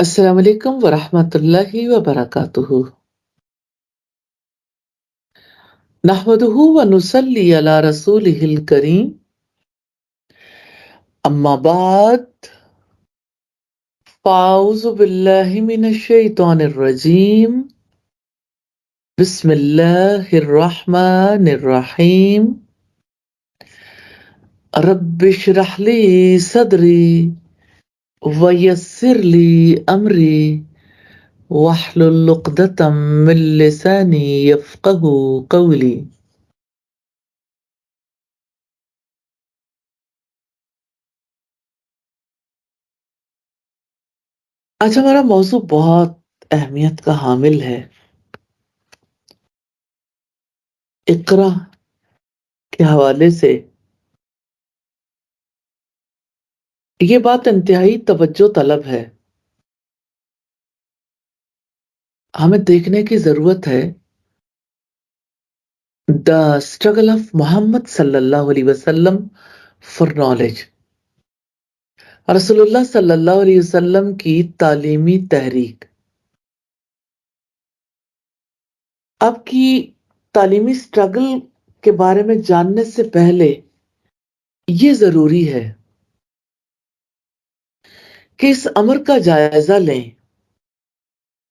السلام علیکم ورحمۃ اللہ وبرکاتہ۔ نحمدہ ونصلی علی رسولہ الکریم، اما بعد، فاعوذ باللہ من الشیطان الرجیم، بسم اللہ الرحمن الرحیم۔ رب اشرح لی صدری ویسر لی امری واحلل عقدۃ من لسانی یفقہوا قولی۔ آج ہمارا موضوع بہت اہمیت کا حامل ہے۔ اقرا کے حوالے سے یہ بات انتہائی توجہ طلب ہے۔ ہمیں دیکھنے کی ضرورت ہے دا اسٹرگل آف محمد صلی اللہ علیہ وسلم فار نالج، رسول اللہ صلی اللہ علیہ وسلم کی تعلیمی تحریک۔ آپ کی تعلیمی اسٹرگل کے بارے میں جاننے سے پہلے یہ ضروری ہے کہ اس امر کا جائزہ لیں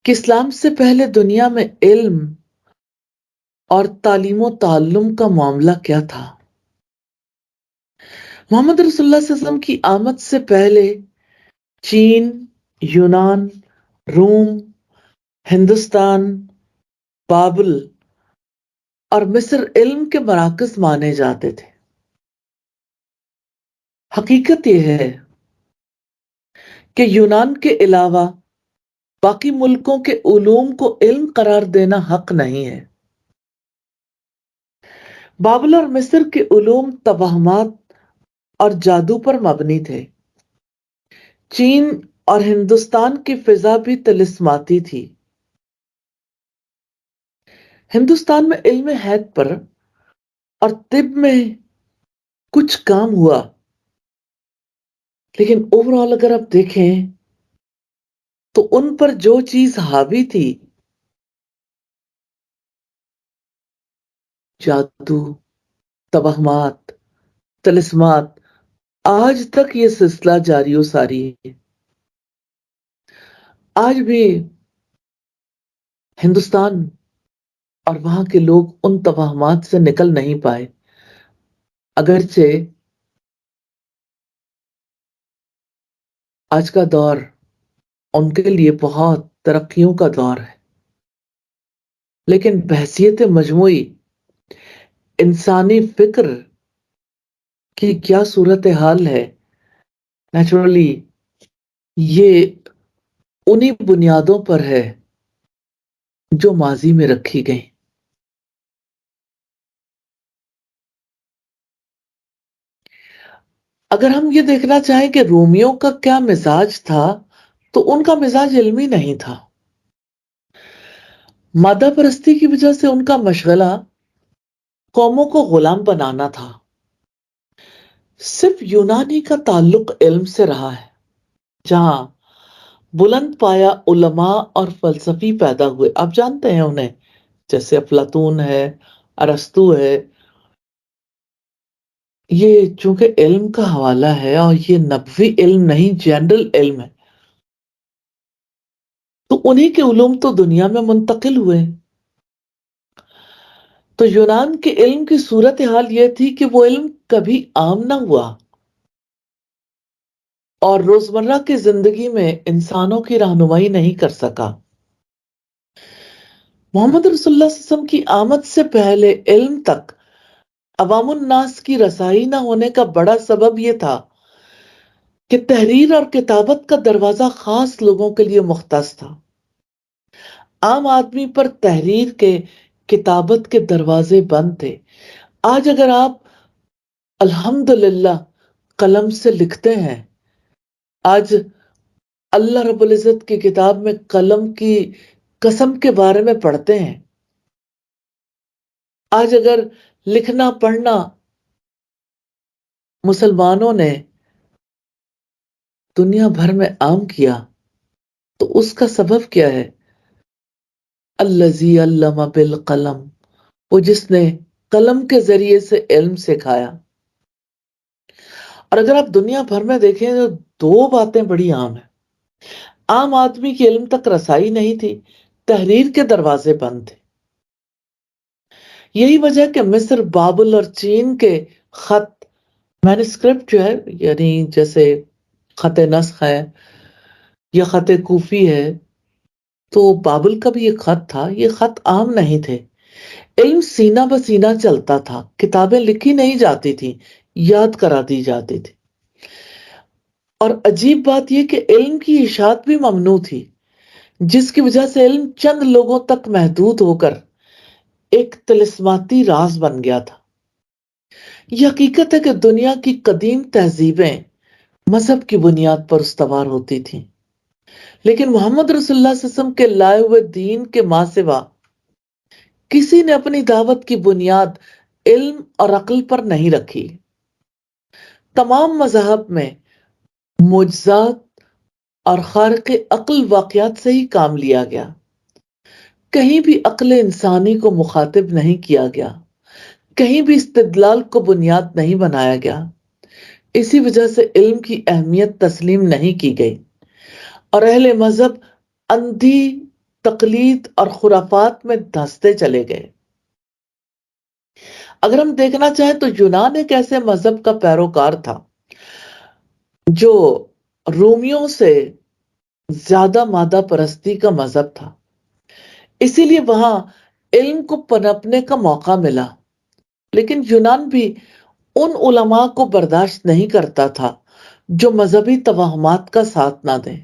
کہ اسلام سے پہلے دنیا میں علم اور تعلیم و تعلم کا معاملہ کیا تھا۔ محمد رسول اللہ صلی اللہ علیہ وسلم کی آمد سے پہلے چین، یونان، روم، ہندوستان، بابل اور مصر علم کے مراکز مانے جاتے تھے۔ حقیقت یہ ہے کہ یونان کے علاوہ باقی ملکوں کے علوم کو علم قرار دینا حق نہیں ہے۔ بابل اور مصر کے علوم توہمات اور جادو پر مبنی تھے۔ چین اور ہندوستان کی فضا بھی طلسماتی تھی۔ ہندوستان میں علم حید پر اور طب میں کچھ کام ہوا، لیکن اوورآل اگر آپ دیکھیں تو ان پر جو چیز حاوی تھی، جادو، توہمات، طلسمات، آج تک یہ سلسلہ جاری و ساری ہے۔ آج بھی ہندوستان اور وہاں کے لوگ ان توہمات سے نکل نہیں پائے، اگرچہ آج کا دور ان کے لیے بہت ترقیوں کا دور ہے، لیکن بحیثیت مجموعی انسانی فکر کی کیا صورتحال ہے، نیچرلی یہ انہی بنیادوں پر ہے جو ماضی میں رکھی گئی۔ اگر ہم یہ دیکھنا چاہیں کہ رومیوں کا کیا مزاج تھا تو ان کا مزاج علمی نہیں تھا۔ مادہ پرستی کی وجہ سے ان کا مشغلہ قوموں کو غلام بنانا تھا۔ صرف یونانی کا تعلق علم سے رہا ہے، جہاں بلند پایا علماء اور فلسفی پیدا ہوئے۔ آپ جانتے ہیں انہیں، جیسے افلاطون ہے، ارسطو ہے۔ یہ چونکہ علم کا حوالہ ہے اور یہ نبوی علم نہیں، جنرل علم ہے، تو انہی کے علوم تو دنیا میں منتقل ہوئے۔ تو یونان کے علم کی صورتحال یہ تھی کہ وہ علم کبھی عام نہ ہوا اور روزمرہ کی زندگی میں انسانوں کی رہنمائی نہیں کر سکا۔ محمد رسول اللہ صلی اللہ علیہ وسلم کی آمد سے پہلے علم تک عوام الناس کی رسائی نہ ہونے کا بڑا سبب یہ تھا کہ تحریر اور کتابت کا دروازہ خاص لوگوں کے لیے مختص تھا۔ عام آدمی پر تحریر کے، کتابت کے دروازے بند تھے۔ آج اگر آپ الحمدللہ قلم سے لکھتے ہیں، آج اللہ رب العزت کی کتاب میں قلم کی قسم کے بارے میں پڑھتے ہیں، آج اگر لکھنا پڑھنا مسلمانوں نے دنیا بھر میں عام کیا، تو اس کا سبب کیا ہے؟ الذی علم بالقلم، وہ جس نے قلم کے ذریعے سے علم سکھایا۔ اور اگر آپ دنیا بھر میں دیکھیں تو دو باتیں بڑی عام ہیں۔ عام آدمی کی علم تک رسائی نہیں تھی، تحریر کے دروازے بند تھے۔ یہی وجہ کہ مصر، بابل اور چین کے خط، مینuscript جو ہے، یعنی جیسے خط نسخ ہے یا خط کوفی ہے، تو بابل کا بھی ایک خط تھا، یہ خط عام نہیں تھے۔ علم سینہ بسینہ چلتا تھا، کتابیں لکھی نہیں جاتی تھی، یاد کرا دی جاتی تھی۔ اور عجیب بات یہ کہ علم کی اشاعت بھی ممنوع تھی، جس کی وجہ سے علم چند لوگوں تک محدود ہو کر ایک طلسماتی راز بن گیا تھا۔ یہ حقیقت ہے کہ دنیا کی قدیم تہذیبیں مذہب کی بنیاد پر استوار ہوتی تھیں، لیکن محمد رسول اللہ صلی اللہ علیہ وسلم کے لائے ہوئے دین کے ماں سوا کسی نے اپنی دعوت کی بنیاد علم اور عقل پر نہیں رکھی۔ تمام مذاہب میں معجزات اور خارق عقل واقعات سے ہی کام لیا گیا، کہیں بھی عقل انسانی کو مخاطب نہیں کیا گیا، کہیں بھی استدلال کو بنیاد نہیں بنایا گیا۔ اسی وجہ سے علم کی اہمیت تسلیم نہیں کی گئی اور اہل مذہب اندھی تقلید اور خرافات میں دھنستے چلے گئے۔ اگر ہم دیکھنا چاہیں تو یونان ایک ایسے مذہب کا پیروکار تھا جو رومیوں سے زیادہ مادہ پرستی کا مذہب تھا، اسی لیے وہاں علم کو پنپنے کا موقع ملا۔ لیکن یونان بھی ان علماء کو برداشت نہیں کرتا تھا جو مذہبی توہمات کا ساتھ نہ دیں۔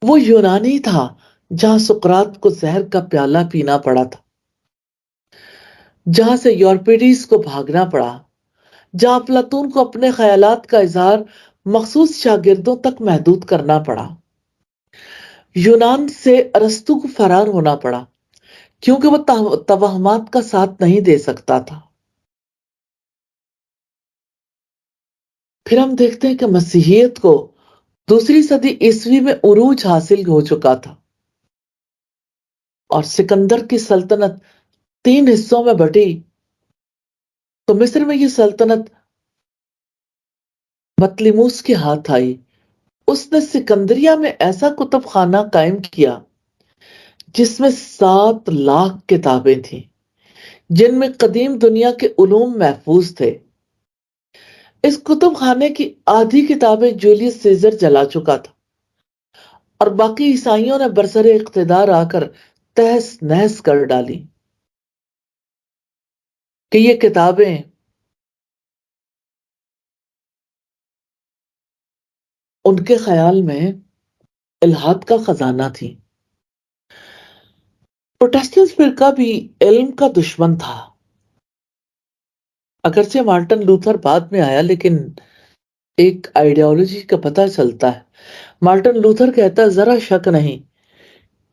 وہ یونانی تھا جہاں سقراط کو زہر کا پیالہ پینا پڑا تھا، جہاں سے یورپیڈیز کو بھاگنا پڑا، جہاں افلاطون کو اپنے خیالات کا اظہار مخصوص شاگردوں تک محدود کرنا پڑا۔ یونان سے ارسطو کو فرار ہونا پڑا کیونکہ وہ توہمات کا ساتھ نہیں دے سکتا تھا۔ پھر ہم دیکھتے ہیں کہ مسیحیت کو دوسری صدی عیسوی میں عروج حاصل ہو چکا تھا اور سکندر کی سلطنت 3 حصوں میں بٹی تو مصر میں یہ سلطنت بطلیموس کے ہاتھ آئی۔ اس نے سکندریہ میں ایسا کتب خانہ قائم کیا جس میں 7 لاکھ کتابیں تھیں، جن میں قدیم دنیا کے علوم محفوظ تھے۔ اس کتب خانے کی آدھی کتابیں جولیس سیزر جلا چکا تھا اور باقی عیسائیوں نے برسر اقتدار آ کر تہس نہس کر ڈالی کہ یہ کتابیں ان کے خیال میں الہاد کا خزانہ تھی۔ پروٹیسٹنٹ فرقہ بھی علم کا دشمن تھا۔ اگرچہ مارٹن لوتھر بعد میں آیا، لیکن ایک آئیڈیالوجی کا پتہ چلتا ہے۔ مارٹن لوتھر کہتا ہے ذرا شک نہیں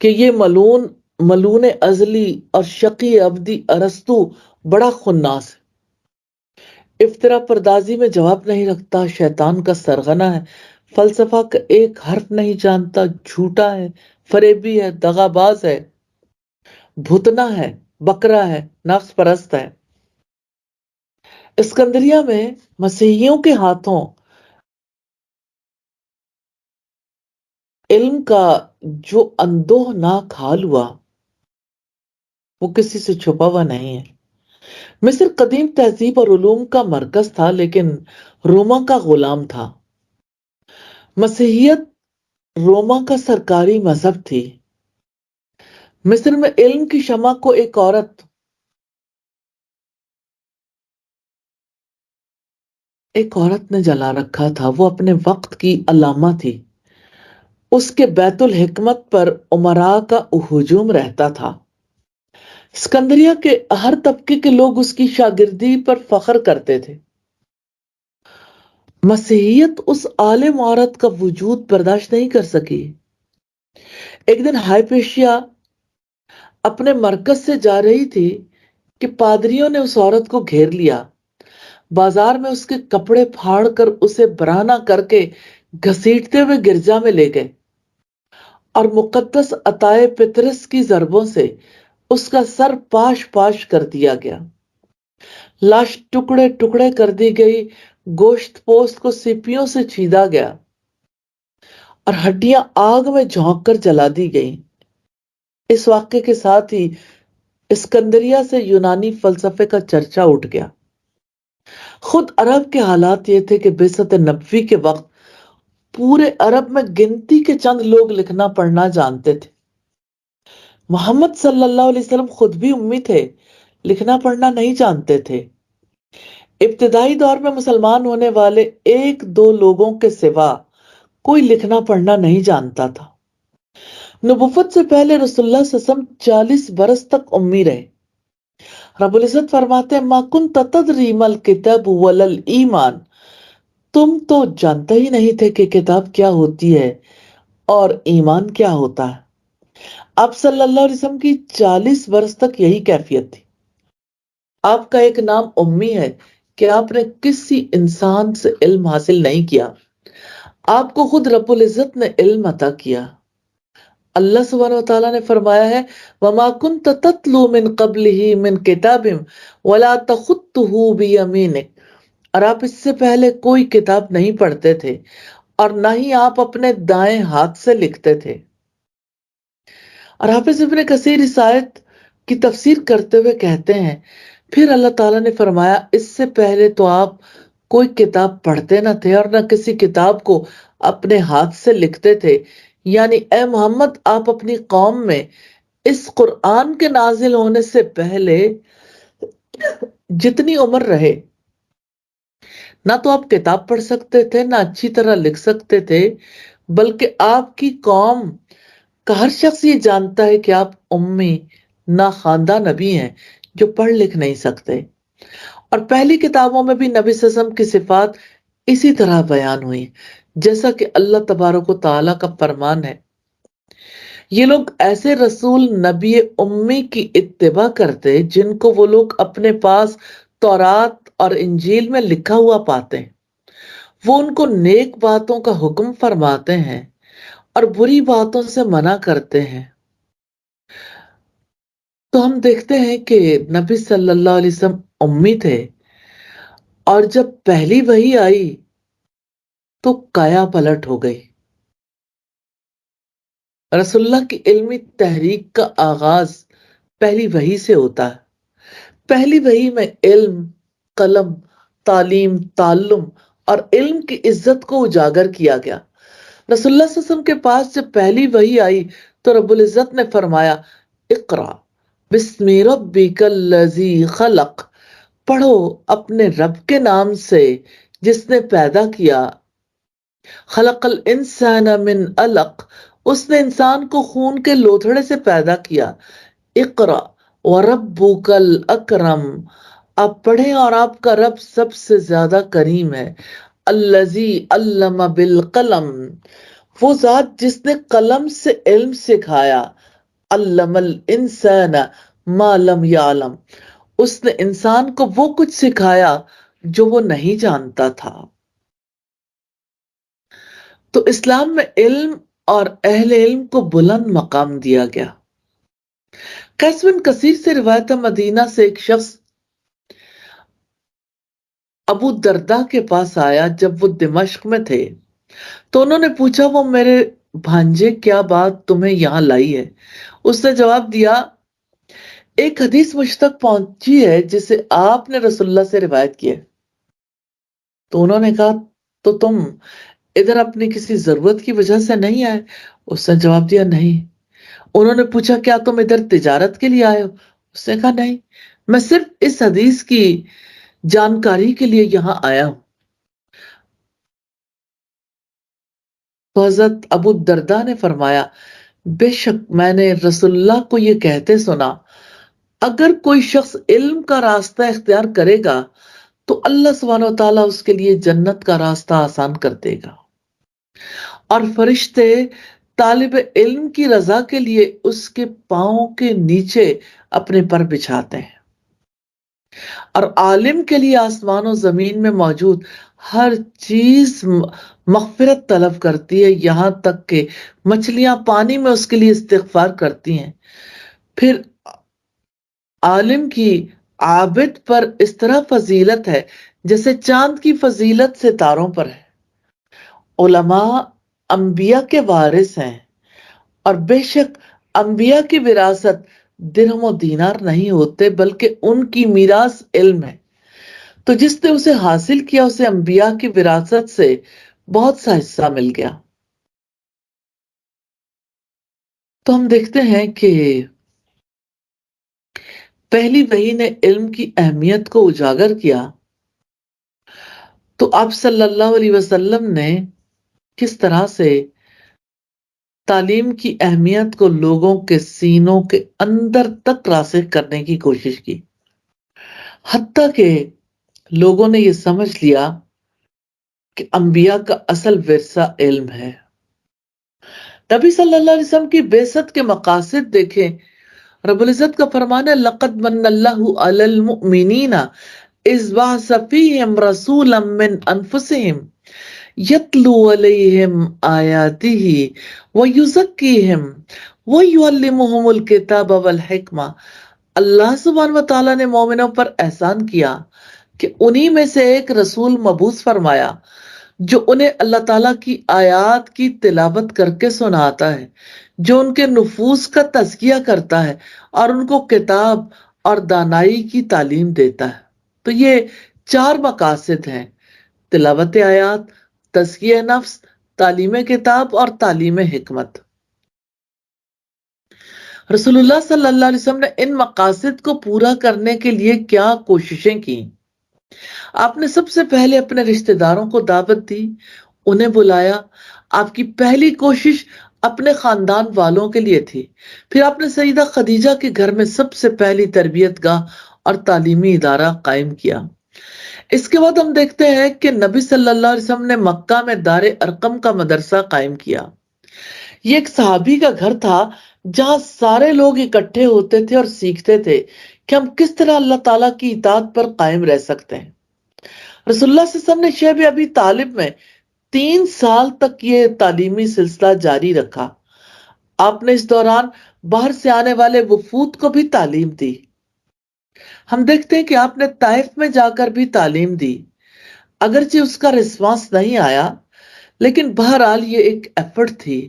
کہ یہ ملون ازلی اور شقی ابدی ارسطو بڑا خناس ہے، افطرا پردازی میں جواب نہیں رکھتا، شیطان کا سرغنہ ہے، فلسفہ کا ایک حرف نہیں جانتا، جھوٹا ہے، فریبی ہے، دغا باز ہے، بھتنا ہے، بکرا ہے، نفس پرست ہے۔ اسکندریہ میں مسیحیوں کے ہاتھوں علم کا جو اندوہ ناک حال ہوا وہ کسی سے چھپا ہوا نہیں ہے۔ مصر قدیم تہذیب اور علوم کا مرکز تھا، لیکن روما کا غلام تھا۔ مسیحیت روما کا سرکاری مذہب تھی۔ مصر میں علم کی شمع کو ایک عورت نے جلا رکھا تھا، وہ اپنے وقت کی علامہ تھی۔ اس کے بیت الحکمت پر امراء کا ہجوم رہتا تھا۔ اسکندریہ کے ہر طبقے کے لوگ اس کی شاگردی پر فخر کرتے تھے۔ مسیحیت اس عالم عورت کا وجود برداشت نہیں کر سکی۔ ایک دن ہائپیشیا اپنے مرکز سے جا رہی تھی کہ پادریوں نے اس عورت کو گھیر لیا، بازار میں اس کے کپڑے پھاڑ کر اسے برہنہ کر کے گھسیٹتے ہوئے گرجا میں لے گئے اور مقدس عطائے پطرس کی ضربوں سے اس کا سر پاش پاش کر دیا گیا، لاش ٹکڑے ٹکڑے کر دی گئی، گوشت پوست کو سیپیوں سے چھیدا گیا اور ہڈیاں آگ میں جھونک کر جلا دی گئیں۔ اس واقعے کے ساتھ ہی اسکندریہ سے یونانی فلسفے کا چرچا اٹھ گیا۔ خود عرب کے حالات یہ تھے کہ بعثت نبوی کے وقت پورے عرب میں گنتی کے چند لوگ لکھنا پڑھنا جانتے تھے۔ محمد صلی اللہ علیہ وسلم خود بھی امی تھے، لکھنا پڑھنا نہیں جانتے تھے۔ ابتدائی دور میں مسلمان ہونے والے ایک دو لوگوں کے سوا کوئی لکھنا پڑھنا نہیں جانتا تھا۔ نبوت سے پہلے رسول اللہ صلی اللہ علیہ وسلم 40 برس تک امی رہے۔ رب العزت فرماتے ہیں ما کنت تدری ما الکتاب ولا الایمان، تم تو جانتے ہی نہیں تھے کہ کتاب کیا ہوتی ہے اور ایمان کیا ہوتا ہے۔ آپ صلی اللہ علیہ وسلم کی 40 برس تک یہی کیفیت تھی۔ آپ کا ایک نام امی ہے کہ آپ نے کسی انسان سے علم حاصل نہیں کیا، آپ کو خود رب العزت نے علم عطا کیا۔ اللہ سبحانہ وتعالیٰ نے فرمایا ہے وَمَا كُنْتَ تَتْلُو مِن قَبْلِهِ مِن كِتَابٍ وَلَا تَخُطُّهُ بِيَمِينِكَ، اور آپ اس سے پہلے کوئی کتاب نہیں پڑھتے تھے اور نہ ہی آپ اپنے دائیں ہاتھ سے لکھتے تھے۔ اور حافظ ابن کثیر اس آیت کی تفسیر کرتے ہوئے کہتے ہیں پھر اللہ تعالیٰ نے فرمایا اس سے پہلے تو آپ کوئی کتاب پڑھتے نہ تھے اور نہ کسی کتاب کو اپنے ہاتھ سے لکھتے تھے، یعنی اے محمد آپ اپنی قوم میں اس قرآن کے نازل ہونے سے پہلے جتنی عمر رہے نہ تو آپ کتاب پڑھ سکتے تھے نہ اچھی طرح لکھ سکتے تھے، بلکہ آپ کی قوم کا ہر شخص یہ جانتا ہے کہ آپ امی نہ خواندہ نبی ہیں جو پڑھ لکھ نہیں سکتے۔ اور پہلی کتابوں میں بھی نبی صلی اللہ علیہ وسلم کی صفات اسی طرح بیان ہوئی، جیسا کہ اللہ تبارک و تعالیٰ کا فرمان ہے یہ لوگ ایسے رسول نبی امی کی اتباع کرتے جن کو وہ لوگ اپنے پاس تورات اور انجیل میں لکھا ہوا پاتے ہیں، وہ ان کو نیک باتوں کا حکم فرماتے ہیں اور بری باتوں سے منع کرتے ہیں۔ تو ہم دیکھتے ہیں کہ نبی صلی اللہ علیہ وسلم امی تھے، اور جب پہلی وحی آئی تو کایا پلٹ ہو گئی۔ رسول اللہ کی علمی تحریک کا آغاز پہلی وحی سے ہوتا ہے۔ پہلی وحی میں علم، قلم، تعلیم، تعلم اور علم کی عزت کو اجاگر کیا گیا۔ رسول اللہ صلی اللہ علیہ وسلم کے پاس جب پہلی وحی آئی تو رب العزت نے فرمایا اقرا بسم ربک الذی خلق، پڑھو اپنے رب کے نام سے جس نے پیدا کیا۔ خلق الانسان من علق، اس نے انسان کو خون کے لوتھڑے سے پیدا کیا۔ اقرا وربک الاکرم، آپ پڑھیں اور آپ کا رب سب سے زیادہ کریم ہے۔ الذی علم بالقلم، وہ ذات جس نے قلم سے علم سکھایا۔ علم الانسان ما لم یعلم، اس نے انسان کو وہ کچھ سکھایا جو وہ نہیں جانتا تھا۔ تو اسلام میں علم اور اہل علم کو بلند مقام دیا گیا۔ قیس بن کثیر سے روایت مدینہ سے ایک شخص ابو دردہ کے پاس آیا جب وہ دمشق میں تھے، تو انہوں نے پوچھا وہ میرے بھانجے کیا بات تمہیں یہاں لائی ہے؟ اس نے جواب دیا ایک حدیث مجھ تک پہنچی ہے جسے آپ نے رسول اللہ سے روایت کی ہے۔ تو انہوں نے کہا تو تم ادھر اپنی کسی ضرورت کی وجہ سے نہیں آئے؟ اس نے جواب دیا نہیں۔ انہوں نے پوچھا کیا تم ادھر تجارت کے لیے آئے ہو؟ اس نے کہا نہیں، میں صرف اس حدیث کی جانکاری کے لیے یہاں آیا ہوں۔ تو حضرت ابو الدرداء نے فرمایا بے شک میں نے رسول اللہ کو یہ کہتے سنا اگر کوئی شخص علم کا راستہ اختیار کرے گا تو اللہ سبحانہ وتعالیٰ اس کے لیے جنت کا راستہ آسان کر دے گا، اور فرشتے طالب علم کی رضا کے لیے اس کے پاؤں کے نیچے اپنے پر بچھاتے ہیں، اور عالم کے لیے آسمان و زمین میں موجود ہر چیز مغفرت طلب کرتی ہے، یہاں تک کہ مچھلیاں پانی میں اس کے لیے استغفار کرتی ہیں۔ پھر عالم کی عابد پر اس طرح فضیلت ہے جیسے چاند کی فضیلت ستاروں پر ہے۔ علماء انبیاء کے وارث ہیں، اور بے شک انبیاء کی وراثت درہم و دینار نہیں ہوتے بلکہ ان کی میراث علم ہے۔ تو جس نے اسے حاصل کیا اسے انبیاء کی وراثت سے بہت سا حصہ مل گیا۔ تو ہم دیکھتے ہیں کہ پہلی وحی نے علم کی اہمیت کو اجاگر کیا، تو آپ صلی اللہ علیہ وسلم نے کس طرح سے تعلیم کی اہمیت کو لوگوں کے سینوں کے اندر تک راسخ کرنے کی کوشش کی، حتیٰ کہ لوگوں نے یہ سمجھ لیا کہ انبیاء کا اصل ورثہ علم ہے۔ نبی صلی اللہ علیہ وسلم کی بعثت کے مقاصد دیکھیں۔ رب العزت کا فرمان ہے لَقَدْ مَنَّ اللَّهُ عَلَى الْمُؤْمِنِينَ إِذْ بَعَثَ فِيهِمْ رَسُولًا مِّنْ أَنفُسِهِمْ يَتْلُو عَلَيْهِمْ آيَاتِهِ وَيُزَكِّيهِمْ وَيُعَلِّمُهُمُ الْكِتَابَ وَالْحِكْمَةَ۔ اللہ سبحانہ وتعالیٰ نے مومنوں پر احسان کیا کہ انہی میں سے ایک رسول مبعوث فرمایا جو انہیں اللہ تعالیٰ کی آیات کی تلاوت کر کے سناتا ہے، جو ان کے نفوس کا تزکیہ کرتا ہے اور ان کو کتاب اور دانائی کی تعلیم دیتا ہے۔ تو یہ 4 مقاصد ہیں: تلاوت آیات، تزکیہ نفس، تعلیم کتاب اور تعلیم حکمت۔ رسول اللہ صلی اللہ علیہ وسلم نے ان مقاصد کو پورا کرنے کے لیے کیا کوششیں کی؟ آپ نے سب سے پہلے اپنے رشتہ داروں کو دعوت دی، انہیں بلایا۔ آپ کی پہلی کوشش اپنے خاندان والوں کے لیے تھی۔ پھر آپ نے سیدہ خدیجہ کے گھر میں سب سے پہلی تربیت گاہ اور تعلیمی ادارہ قائم کیا۔ اس کے بعد ہم دیکھتے ہیں کہ نبی صلی اللہ علیہ وسلم نے مکہ میں دار ارقم کا مدرسہ قائم کیا۔ یہ ایک صحابی کا گھر تھا جہاں سارے لوگ اکٹھے ہوتے تھے اور سیکھتے تھے کہ ہم کس طرح اللہ تعالیٰ کی اطاعت پر قائم رہ سکتے ہیں۔ رسول اللہ صلی اللہ علیہ وسلم نے شیب ابی طالب میں 3 سال تک یہ تعلیمی سلسلہ جاری رکھا۔ آپ نے اس دوران باہر سے آنے والے وفود کو بھی تعلیم دی۔ ہم دیکھتے ہیں کہ آپ نے طائف میں جا کر بھی تعلیم دی، اگرچہ اس کا رسپانس نہیں آیا، لیکن بہرحال یہ ایک ایفرٹ تھی۔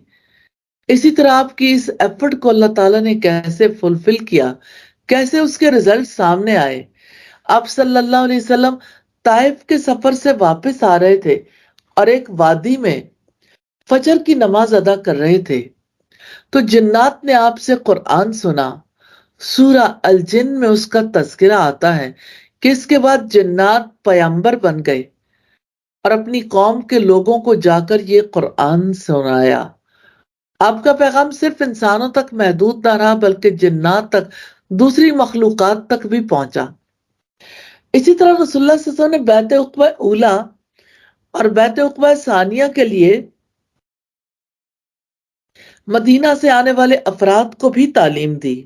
اسی طرح آپ کی اس ایفرٹ کو اللہ تعالیٰ نے کیسے فلفل کیا، کیسے اس کے رزلٹ سامنے آئے۔ آپ صلی اللہ علیہ وسلم طائف کے سفر سے واپس آ رہے تھے اور ایک وادی میں فجر کی نماز ادا کر رہے تھے، تو جنات نے آپ سے قرآن سنا۔ سورہ الجن میں اس کا تذکرہ آتا ہے کہ اس کے بعد جنات پیغمبر بن گئے اور اپنی قوم کے لوگوں کو جا کر یہ قرآن سنایا۔ آپ کا پیغام صرف انسانوں تک محدود نہ رہا بلکہ جنات تک، دوسری مخلوقات تک بھی پہنچا۔ اسی طرح رسول اللہ صلی اللہ علیہ وسلم نے بیعت عقبہ اولا اور بیعت عقبہ ثانیہ کے لیے مدینہ سے آنے والے افراد کو بھی تعلیم دی۔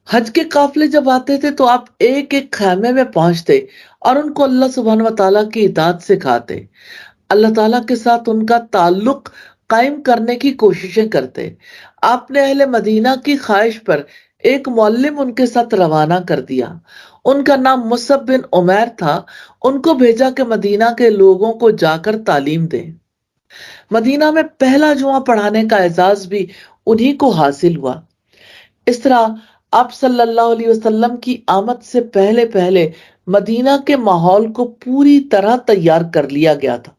حج کے قافلے جب آتے تھے تو آپ ایک ایک خیمے میں پہنچتے اور ان کو اللہ سبحانہ وتعالیٰ کی اطاعت سکھاتے، اللہ تعالیٰ کے ساتھ ان کا تعلق قائم کرنے کی کوششیں کرتے۔ آپ نے اہل مدینہ کی خواہش پر ایک معلم ان کے ساتھ روانہ کر دیا، ان کا نام مصعب بن عمیر تھا۔ ان کو بھیجا کہ مدینہ کے لوگوں کو جا کر تعلیم دیں۔ مدینہ میں پہلا جمعہ پڑھانے کا اعزاز بھی انہی کو حاصل ہوا۔ اس طرح آپ صلی اللہ علیہ وسلم کی آمد سے پہلے پہلے مدینہ کے ماحول کو پوری طرح تیار کر لیا گیا تھا۔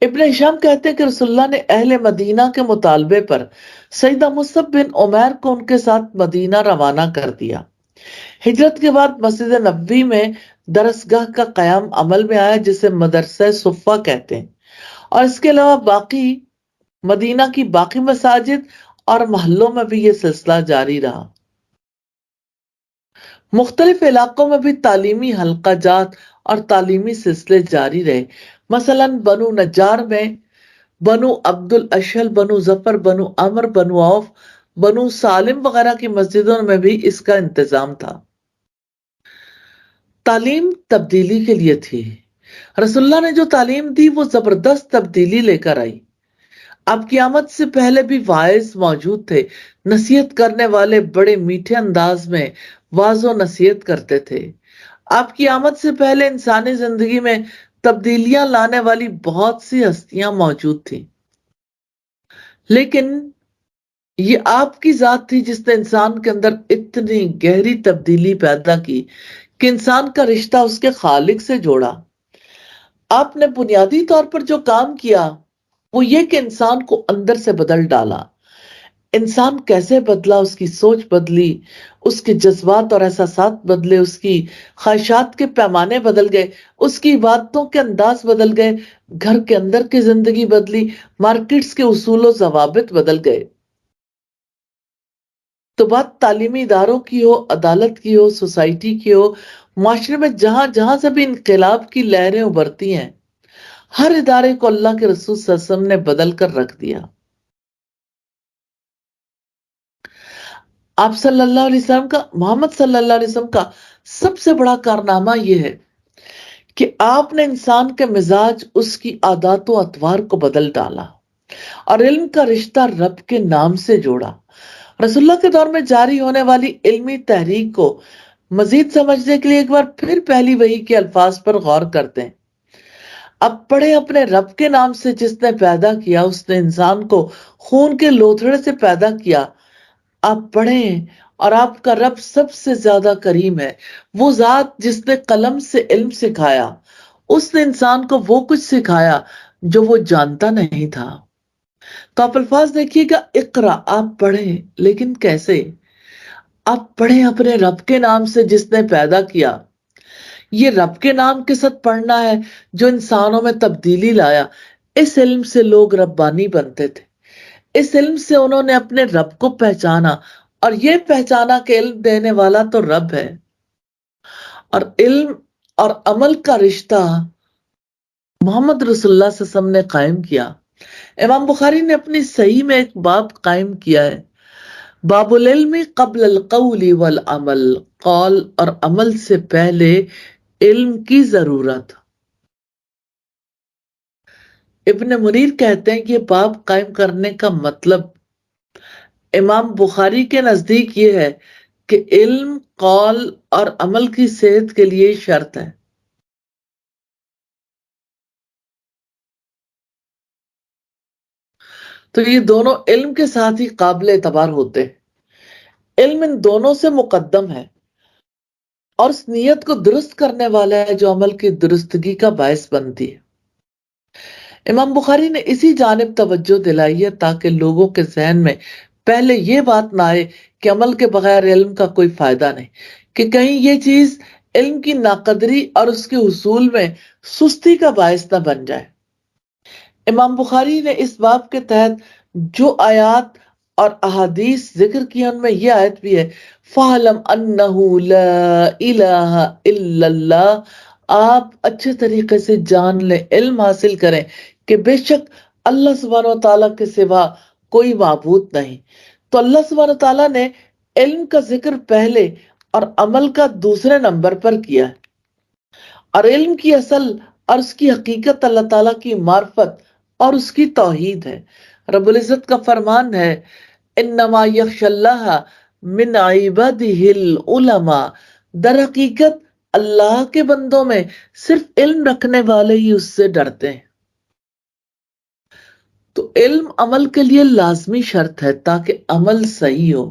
ابن ہشام کہتے ہیں کہ رسول اللہ نے اہل مدینہ کے مطالبے پر سیدہ مصعب بن عمیر کو ان کے ساتھ مدینہ روانہ کر دیا۔ ہجرت کے بعد مسجد نبوی میں درسگاہ کا قیام عمل میں آیا جسے مدرسہ صفہ کہتے ہیں، اور اس کے علاوہ باقی مدینہ کی باقی مساجد اور محلوں میں بھی یہ سلسلہ جاری رہا۔ مختلف علاقوں میں بھی تعلیمی حلقہ جات اور تعلیمی سلسلے جاری رہے۔ مثلا بنو نجار میں بنو عبد الاشہل، بنو ظفر، بنو عمر، بنو عوف، بنو سالم وغیرہ کی مسجدوں میں بھی اس کا انتظام تھا۔ تعلیم تبدیلی کے لیے تھی۔ رسول اللہ نے جو تعلیم دی وہ زبردست تبدیلی لے کر آئی۔ آپ کی آمد سے پہلے بھی واعظ موجود تھے، نصیحت کرنے والے بڑے میٹھے انداز میں واعظ و نصیحت کرتے تھے۔ آپ کی آمد سے پہلے انسانی زندگی میں تبدیلیاں لانے والی بہت سی ہستیاں موجود تھیں، لیکن یہ آپ کی ذات تھی جس نے انسان کے اندر اتنی گہری تبدیلی پیدا کی کہ انسان کا رشتہ اس کے خالق سے جوڑا۔ آپ نے بنیادی طور پر جو کام کیا وہ یہ کہ انسان کو اندر سے بدل ڈالا۔ انسان کیسے بدلا؟ اس کی سوچ بدلی، اس کے جذبات اور احساسات بدلے، اس کی خواہشات کے پیمانے بدل گئے، اس کی عبادتوں کے انداز بدل گئے، گھر کے اندر کی زندگی بدلی، مارکیٹس کے اصول و ضوابط بدل گئے۔ تو بات تعلیمی اداروں کی ہو، عدالت کی ہو، سوسائٹی کی ہو، معاشرے میں جہاں جہاں سے بھی انقلاب کی لہریں ابھرتی ہیں، ہر ادارے کو اللہ کے رسول صلی اللہ علیہ وسلم نے بدل کر رکھ دیا۔ آپ صلی اللہ علیہ وسلم کا، محمد صلی اللہ علیہ وسلم کا سب سے بڑا کارنامہ یہ ہے کہ آپ نے انسان کے مزاج، اس کی عادات و اطوار کو بدل ڈالا اور علم کا رشتہ رب کے نام سے جوڑا۔ رسول اللہ کے دور میں جاری ہونے والی علمی تحریک کو مزید سمجھنے کے لیے ایک بار پھر پہلی وحی کے الفاظ پر غور کرتے ہیں۔ اب پڑھیں، اپنے رب کے نام سے جس نے پیدا کیا، اس نے انسان کو خون کے لوتھڑے سے پیدا کیا۔ آپ پڑھیں، اور آپ کا رب سب سے زیادہ کریم ہے، وہ ذات جس نے قلم سے علم سکھایا۔ اس نے انسان کو وہ کچھ سکھایا جو وہ جانتا نہیں تھا۔ تو آپ الفاظ دیکھیے گا، اقرا، آپ پڑھیں، لیکن کیسے؟ آپ پڑھیں اپنے رب کے نام سے جس نے پیدا کیا۔ یہ رب کے نام کے ساتھ پڑھنا ہے جو انسانوں میں تبدیلی لایا۔ اس علم سے لوگ ربانی بنتے تھے، اس علم سے انہوں نے اپنے رب کو پہچانا، اور یہ پہچانا کہ علم دینے والا تو رب ہے۔ اور علم اور عمل کا رشتہ محمد رسول اللہ صلی اللہ علیہ وسلم نے قائم کیا۔ امام بخاری نے اپنی صحیح میں ایک باب قائم کیا ہے، باب العلم قبل القول والعمل، قول اور عمل سے پہلے علم کی ضرورت۔ ابن منیر کہتے ہیں کہ یہ باب قائم کرنے کا مطلب امام بخاری کے نزدیک یہ ہے کہ علم، قول اور عمل کی صحت کے لیے شرط ہے۔ تو یہ دونوں علم کے ساتھ ہی قابل اعتبار ہوتے ہیں۔ علم ان دونوں سے مقدم ہے اور اس نیت کو درست کرنے والا ہے جو عمل کی درستگی کا باعث بنتی ہے۔ امام بخاری نے اسی جانب توجہ دلائی ہے تاکہ لوگوں کے ذہن میں پہلے یہ بات نہ آئے کہ عمل کے بغیر علم کا کوئی فائدہ نہیں، کہ کہیں یہ چیز علم کی ناقدری اور اس کے حصول میں سستی کا باعث نہ بن جائے۔ امام بخاری نے اس باب کے تحت جو آیات اور احادیث ذکر کی ان میں یہ آیت بھی ہے، فَعْلَمْ أَنَّهُ لَا إِلَهَ إِلَّا اللَّهُ، آپ اچھے طریقے سے جان لیں، علم حاصل کریں کہ بے شک اللہ سبحانہ وتعالیٰ کے سوا کوئی معبود نہیں۔ تو اللہ سبحانہ وتعالیٰ نے علم کا ذکر پہلے اور عمل کا دوسرے نمبر پر کیا ہے، اور علم کی اصل اور اس کی حقیقت اللہ تعالیٰ کی معرفت اور اس کی توحید ہے۔ رب العزت کا فرمان ہے، انما یخشی اللہ من عباده العلماء، در حقیقت اللہ کے بندوں میں صرف علم رکھنے والے ہی اس سے ڈرتے ہیں۔ تو علم عمل کے لیے لازمی شرط ہے تاکہ عمل صحیح ہو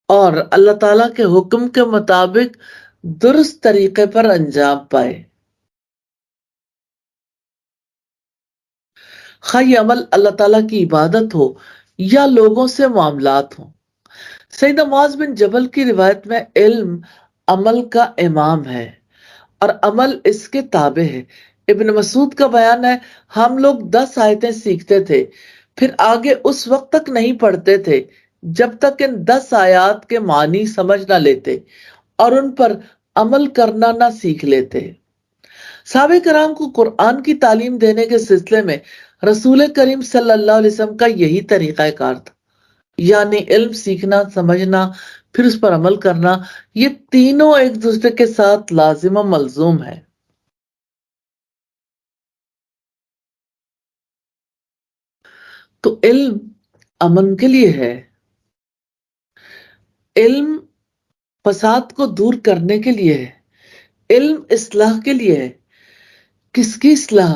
اور اللہ تعالیٰ کے حکم کے مطابق درست طریقے پر انجام پائے۔ خواہ یہ عمل اللہ تعالیٰ کی عبادت ہو یا لوگوں سے معاملات ہوں۔ سیدنا معاذ بن جبل کی روایت میں علم عمل کا امام ہے اور عمل اس کے تابع ہے۔ ابن مسعود کا بیان ہے، ہم لوگ 10 آیتیں سیکھتے تھے، پھر آگے اس وقت تک نہیں پڑھتے تھے جب تک ان 10 آیات کے معنی سمجھ نہ لیتے اور ان پر عمل کرنا نہ سیکھ لیتے۔ صحابہ کرام کو قرآن کی تعلیم دینے کے سلسلے میں رسول کریم صلی اللہ علیہ وسلم کا یہی طریقہ کار تھا، یعنی علم سیکھنا، سمجھنا، پھر اس پر عمل کرنا، یہ تینوں ایک دوسرے کے ساتھ لازم و ملزوم ہے۔ تو علم امن کے لیے ہے، علم فساد کو دور کرنے کے لیے ہے، علم اصلاح کے لیے ہے۔ کس کی اصلاح؟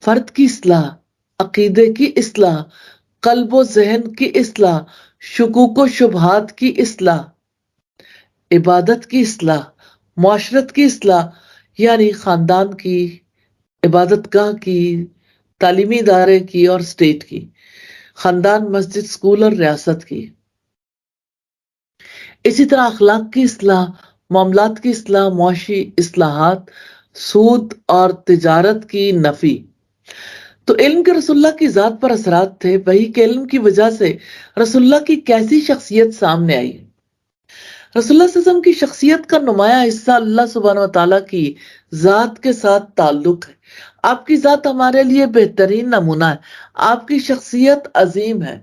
فرد کی اصلاح، عقیدے کی اصلاح، قلب و ذہن کی اصلاح، شکوک و شبہات کی اصلاح، عبادت کی اصلاح، معاشرت کی اصلاح، یعنی خاندان کی، عبادت گاہ کی، تعلیمی ادارے کی اور اسٹیٹ کی، خاندان، مسجد، اسکول اور ریاست کی۔ اسی طرح اخلاق کی اصلاح، معاملات کی اصلاح، معاشی اصلاحات، سود اور تجارت کی نفی۔ تو علم کے رسول اللہ کی ذات پر اثرات تھے، وحی کے علم کی وجہ سے رسول اللہ کی کیسی شخصیت سامنے آئی۔ رسول اللہ صلی اللہ علیہ وسلم کی شخصیت کا نمایاں حصہ اللہ سبحانہ وتعالیٰ کی ذات کے ساتھ تعلق ہے۔ آپ کی ذات ہمارے لیے بہترین نمونہ ہے، آپ کی شخصیت عظیم ہے۔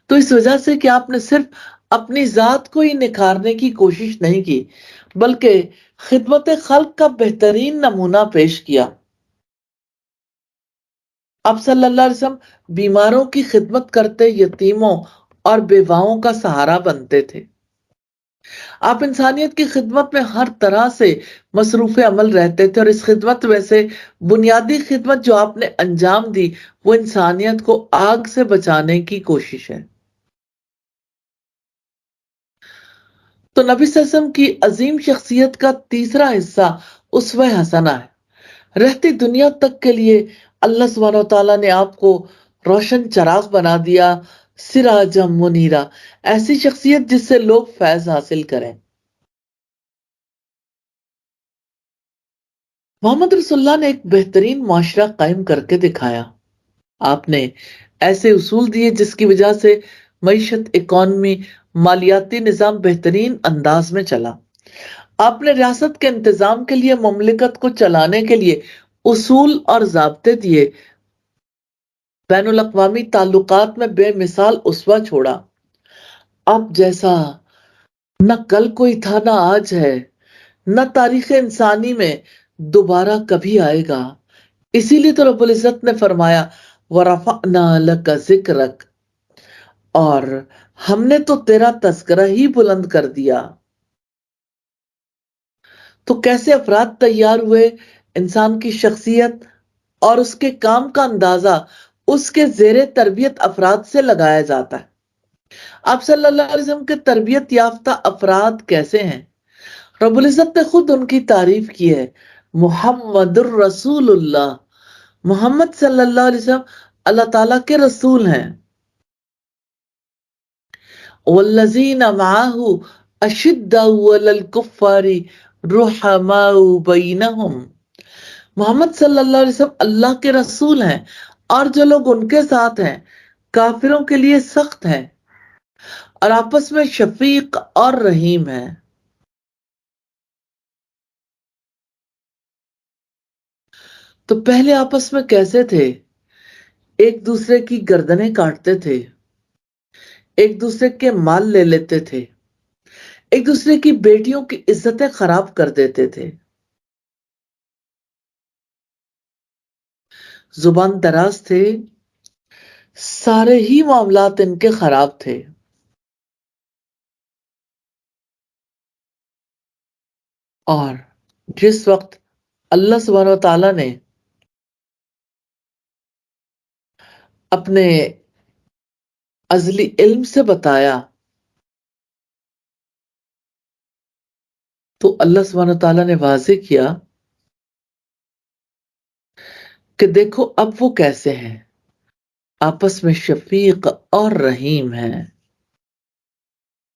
تو اس وجہ سے کہ آپ نے صرف اپنی ذات کو ہی نکھارنے کی کوشش نہیں کی، بلکہ خدمت خلق کا بہترین نمونہ پیش کیا۔ آپ صلی اللہ علیہ وسلم بیماروں کی خدمت کرتے، یتیموں اور بیواؤں کا سہارا بنتے تھے۔ آپ انسانیت کی خدمت میں ہر طرح سے مصروف عمل رہتے تھے، اور اس خدمت میں سے بنیادی خدمت جو آپ نے انجام دی وہ انسانیت کو آگ سے بچانے کی کوشش ہے۔ تو نبی صلی اللہ علیہ وسلم کی عظیم شخصیت کا تیسرا حصہ اسوہ حسنہ ہے۔ رہتی دنیا تک کے لیے اللہ سبحانہ وتعالیٰ نے آپ کو روشن چراغ بنا دیا، سراجا منیرا، ایسی شخصیت جس سے لوگ فیض حاصل کریں۔ محمد رسول اللہ نے ایک بہترین معاشرہ قائم کر کے دکھایا۔ آپ نے ایسے اصول دیے جس کی وجہ سے معیشت، اکانومی، مالیاتی نظام بہترین انداز میں چلا۔ آپ نے ریاست کے انتظام کے لیے، مملکت کو چلانے کے لیے اصول اور ضابطے دیے۔ بین الاقوامی تعلقات میں بے مثال اسوہ چھوڑا۔ اب جیسا نہ کل کوئی تھا نہ آج ہے، نہ تاریخ انسانی میں دوبارہ کبھی آئے گا۔ اسی لیے تو رب العزت نے فرمایا وَرَفَعْنَا لَكَ ذِكْرَكَ، اور ہم نے تو تیرا تذکرہ ہی بلند کر دیا۔ تو کیسے افراد تیار ہوئے؟ انسان کی شخصیت اور اس کے کام کا اندازہ اس کے زیر تربیت افراد سے لگایا جاتا ہے۔ آپ صلی اللہ علیہ وسلم کے تربیت یافتہ افراد کیسے ہیں؟ رب العزت نے خود ان کی تعریف کی ہے، محمد الرسول اللہ، محمد صلی اللہ علیہ وسلم اللہ تعالیٰ کے رسول ہیں۔ والذین معہ اشداء علی الکفار رحماء بینہم، محمد صلی اللہ علیہ وسلم اللہ کے رسول ہیں، اور جو لوگ ان کے ساتھ ہیں کافروں کے لیے سخت ہیں اور آپس میں شفیق اور رحیم ہیں۔ تو پہلے آپس میں کیسے تھے؟ ایک دوسرے کی گردنیں کاٹتے تھے، ایک دوسرے کے مال لے لیتے تھے، ایک دوسرے کی بیٹیوں کی عزتیں خراب کر دیتے تھے، زبان دراز تھے، سارے ہی معاملات ان کے خراب تھے۔ اور جس وقت اللہ سبحانہ وتعالیٰ نے اپنے ازلی علم سے بتایا تو اللہ سبحانہ وتعالیٰ نے واضح کیا کہ دیکھو اب وہ کیسے ہیں، آپس میں شفیق اور رحیم ہیں۔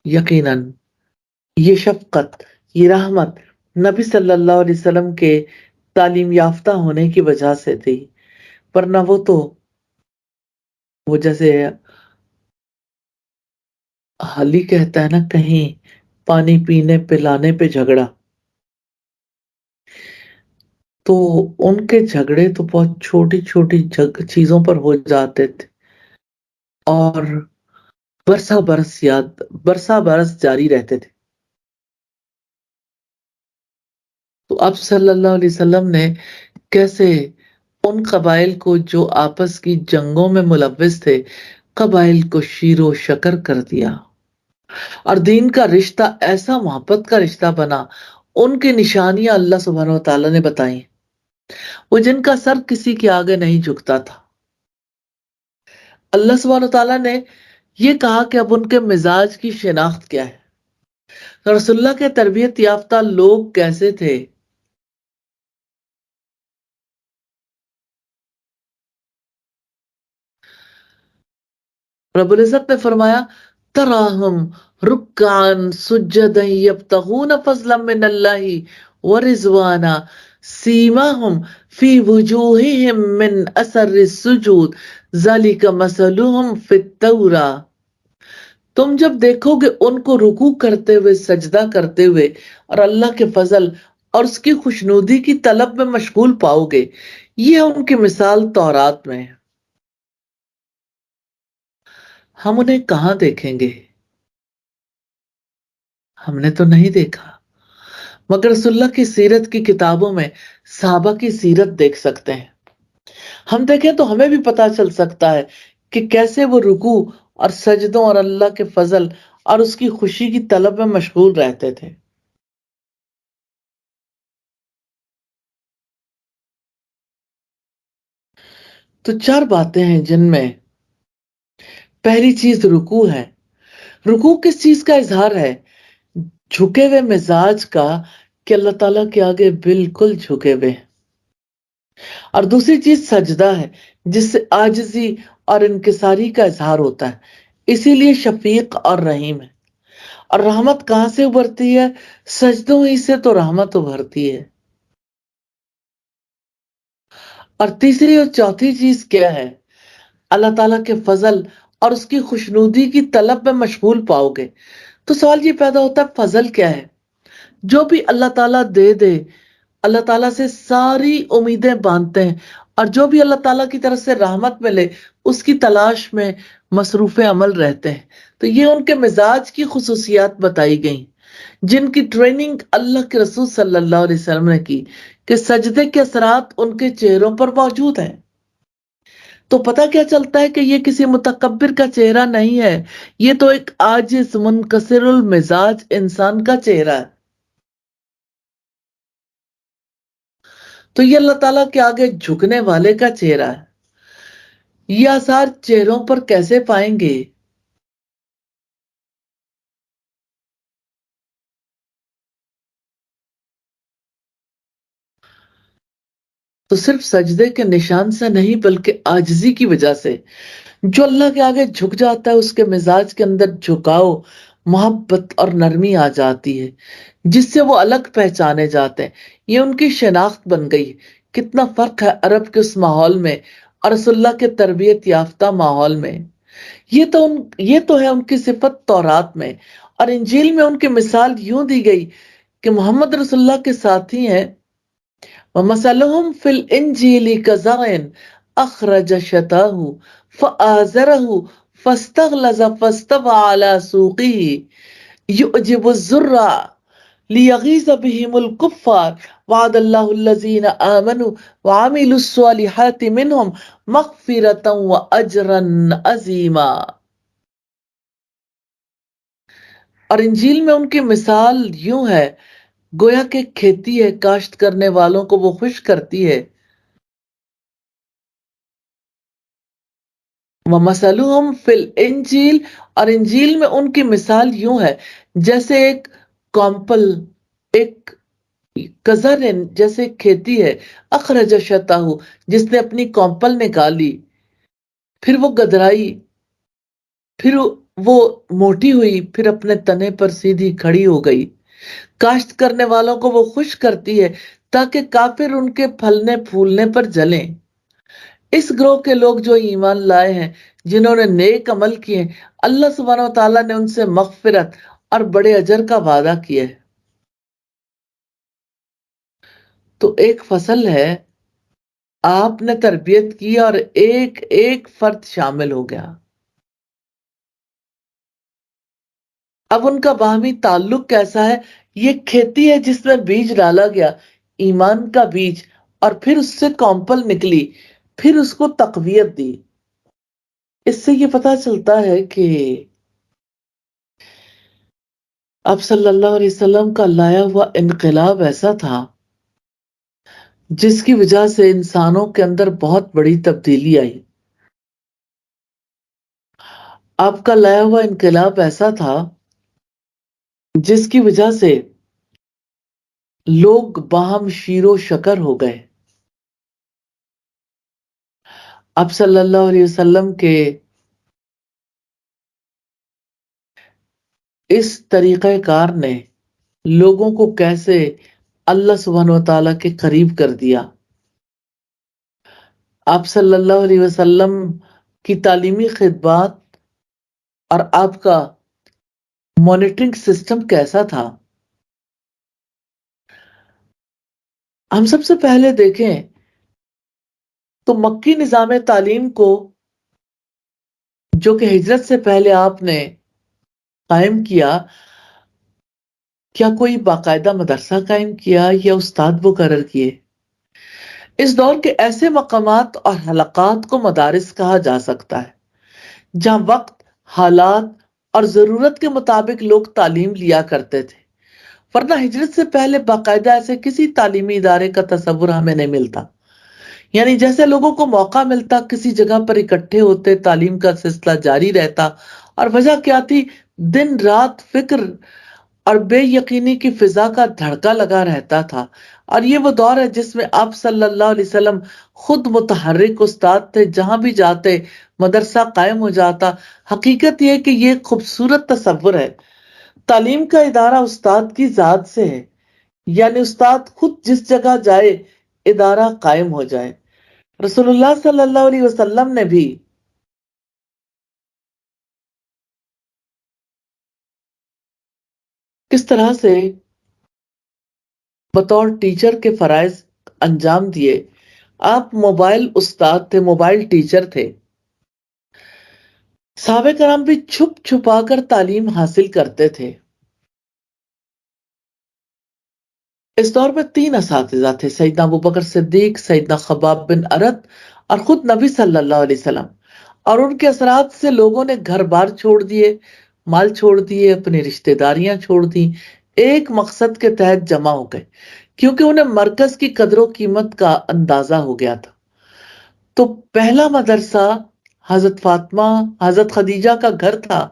یقیناً یہ شفقت، یہ رحمت نبی صلی اللہ علیہ وسلم کے تعلیم یافتہ ہونے کی وجہ سے تھی، ورنہ وہ جیسے حالی کہتا ہے نا، کہیں پانی پینے پلانے پہ جھگڑا، تو ان کے جھگڑے تو بہت چھوٹی چھوٹی چیزوں پر ہو جاتے تھے، اور برسا برس برسا برس جاری رہتے تھے۔ تو اب صلی اللہ علیہ وسلم نے کیسے ان قبائل کو جو آپس کی جنگوں میں ملوث تھے، قبائل کو شیر و شکر کر دیا، اور دین کا رشتہ ایسا محبت کا رشتہ بنا۔ ان کی نشانیاں اللہ سبحانہ و تعالیٰ نے بتائی، وہ جن کا سر کسی کے آگے نہیں جھکتا تھا۔ اللہ سبحانہ و تعالیٰ نے یہ کہا کہ اب ان کے مزاج کی شناخت کیا ہے، رسول اللہ کے تربیت یافتہ لوگ کیسے تھے۔ رب العزت نے فرمایا، تراہم رکعن سجدا یبتغون فضلا من اللہ ورضوانا سیماہم فی وجوہہم من اثر السجود ذالک مثلہم فی التوراۃ۔ تم جب دیکھو گے ان کو رکوع کرتے ہوئے، سجدہ کرتے ہوئے، اور اللہ کے فضل اور اس کی خوشنودی کی طلب میں مشغول پاؤ گے، یہ ان کی مثال تورات میں ہے۔ ہم انہیں کہاں دیکھیں گے؟ ہم نے تو نہیں دیکھا، مگر رسول اللہ کی سیرت کی کتابوں میں صحابہ کی سیرت دیکھ سکتے ہیں۔ ہم دیکھیں تو ہمیں بھی پتا چل سکتا ہے کہ کیسے وہ رکوع اور سجدوں اور اللہ کے فضل اور اس کی خوشی کی طلب میں مشغول رہتے تھے۔ تو چار باتیں ہیں جن میں پہلی چیز رکوع ہے۔ رکوع کس چیز کا اظہار ہے؟ جھکے ہوئے مزاج کا، کہ اللہ تعالیٰ کے آگے بالکل جھکے ہوئے ہیں۔ اور دوسری چیز سجدہ ہے، جس سے عاجزی اور انکساری کا اظہار ہوتا ہے، اسی لیے شفیق اور رحیم ہے۔ اور رحمت کہاں سے ابھرتی ہے؟ سجدوں ہی سے تو رحمت ابھرتی ہے۔ اور تیسری اور چوتھی چیز کیا ہے؟ اللہ تعالیٰ کے فضل اور اس کی خوشنودی کی طلب میں مشغول پاؤ گے۔ تو سوال یہ پیدا ہوتا ہے، فضل کیا ہے؟ جو بھی اللہ تعالیٰ دے دے، اللہ تعالیٰ سے ساری امیدیں باندھتے ہیں، اور جو بھی اللہ تعالیٰ کی طرف سے رحمت ملے اس کی تلاش میں مصروف عمل رہتے ہیں۔ تو یہ ان کے مزاج کی خصوصیات بتائی گئیں، جن کی ٹریننگ اللہ کے رسول صلی اللہ علیہ وسلم نے کی، کہ سجدے کے اثرات ان کے چہروں پر موجود ہیں۔ تو پتہ کیا چلتا ہے کہ یہ کسی متکبر کا چہرہ نہیں ہے، یہ تو ایک عاجز منکسر المزاج انسان کا چہرہ ہے۔ تو یہ اللہ تعالیٰ کے آگے جھکنے والے کا چہرہ ہے۔ یہ آثار چہروں پر کیسے پائیں گے؟ تو صرف سجدے کے نشان سے نہیں، بلکہ عاجزی کی وجہ سے۔ جو اللہ کے آگے جھک جاتا ہے، اس کے مزاج کے اندر جھکاؤ، محبت اور نرمی آ جاتی ہے، جس سے وہ الگ پہچانے جاتے ہیں۔ یہ ان کی شناخت بن گئی۔ کتنا فرق ہے عرب کے اس ماحول میں اور رسول اللہ کے تربیت یافتہ ماحول میں۔ یہ تو ہے ان کی صفت تورات میں، اور انجیل میں ان کی مثال یوں دی گئی کہ محمد رسول اللہ کے ساتھی ہیں، وَمَثَلُهُمْ فِي الْإِنْجِيلِ كَزَرْعٍ أَخْرَجَ شَطْأَهُ فَآزَرَهُ فَاسْتَغْلَظَ فَاسْتَوَىٰ عَلَىٰ سُوقِهِ يُعْجِبُ الزُّرَّاعَ لِيَغِيظَ بِهِمُ الْكُفَّارَ وَعَدَ اللَّهُ الَّذِينَ آمَنُوا وَعَمِلُوا الصَّالِحَاتِ مِنْهُمْ مَغْفِرَةً وَأَجْرًا عَظِيمًا۔ اور انجیل میں ان کی مثال یوں ہے، گویا کہ کھیتی ہے، کاشت کرنے والوں کو وہ خوش کرتی ہے۔ وَمَثَلُهُمْ فِي الْإِنْجِيلِ، اور انجیل میں ان کی مثال یوں ہے، جیسے ایک کمپل، ایک کزرن، جیسے کھیتی ہے، اخرج شطاہ، جس نے اپنی کمپل نکالی، پھر وہ گدرائی، پھر وہ موٹی ہوئی، پھر اپنے تنے پر سیدھی کھڑی ہو گئی۔ کاشت کرنے والوں کو وہ خوش کرتی ہے، تاکہ کافر ان کے پھلنے پھولنے پر جلیں۔ اس گروہ کے لوگ جو ایمان لائے ہیں، جنہوں نے نیک عمل کیے ہیں، اللہ سبحانہ و تعالیٰ نے ان سے مغفرت اور بڑے اجر کا وعدہ کیا ہے۔ تو ایک فصل ہے، آپ نے تربیت کی اور ایک ایک فرد شامل ہو گیا۔ اب ان کا باہمی تعلق کیسا ہے؟ یہ کھیتی ہے جس میں بیج ڈالا گیا، ایمان کا بیج، اور پھر اس سے کونپل نکلی، پھر اس کو تقویت دی۔ اس سے یہ پتا چلتا ہے کہ اب صلی اللہ علیہ وسلم کا لایا ہوا انقلاب ایسا تھا جس کی وجہ سے انسانوں کے اندر بہت بڑی تبدیلی آئی۔ آپ کا لایا ہوا انقلاب ایسا تھا جس کی وجہ سے لوگ باہم شیر و شکر ہو گئے۔ اب صلی اللہ علیہ وسلم کے اس طریقہ کار نے لوگوں کو کیسے اللہ سبحانہ و تعالیٰ کے قریب کر دیا۔ آپ صلی اللہ علیہ وسلم کی تعلیمی خدمات اور آپ کا مانیٹرنگ سسٹم کیسا تھا؟ ہم سب سے پہلے دیکھیں تو مکی نظام تعلیم کو، جو کہ ہجرت سے پہلے آپ نے قائم کیا، کیا کوئی باقاعدہ مدرسہ قائم کیا یا استاد مقرر کیے؟ اس دور کے ایسے مقامات اور حلقات کو مدارس کہا جا سکتا ہے جہاں وقت، حالات اور ضرورت کے مطابق لوگ تعلیم لیا کرتے تھے، ورنہ ہجرت سے پہلے باقاعدہ ایسے کسی تعلیمی ادارے کا تصور ہمیں نہیں ملتا۔ یعنی جیسے لوگوں کو موقع ملتا کسی جگہ پر اکٹھے ہوتے، تعلیم کا سلسلہ جاری رہتا، اور وجہ کیا تھی؟ دن رات فکر اور بے یقینی کی فضا کا دھڑکا لگا رہتا تھا۔ اور یہ وہ دور ہے جس میں آپ صلی اللہ علیہ وسلم خود متحرک استاد تھے، جہاں بھی جاتے مدرسہ قائم ہو جاتا۔ حقیقت یہ ہے کہ یہ خوبصورت تصور ہے۔ تعلیم کا ادارہ استاد کی ذات سے ہے، یعنی استاد خود جس جگہ جائے ادارہ قائم ہو جائے۔ رسول اللہ صلی اللہ علیہ وسلم نے بھی کس طرح سے بطور ٹیچر کے فرائض انجام دیے۔ آپ موبائل استاد تھے، موبائل ٹیچر تھے۔ صحابہ کرام بھی چھپ چھپا کر تعلیم حاصل کرتے تھے۔ اس دور میں 3 اساتذہ تھے، سیدنا ابوبکر صدیق، سیدنا خباب بن ارت اور خود نبی صلی اللہ علیہ وسلم۔ اور ان کے اثرات سے لوگوں نے گھر بار چھوڑ دیے، مال چھوڑ دیے، اپنی رشتہ داریاں چھوڑ دی، ایک مقصد کے تحت جمع ہو گئے، کیونکہ انہیں مرکز کی قدر و قیمت کا اندازہ ہو گیا تھا۔ تو پہلا مدرسہ حضرت فاطمہ، حضرت خدیجہ کا گھر تھا،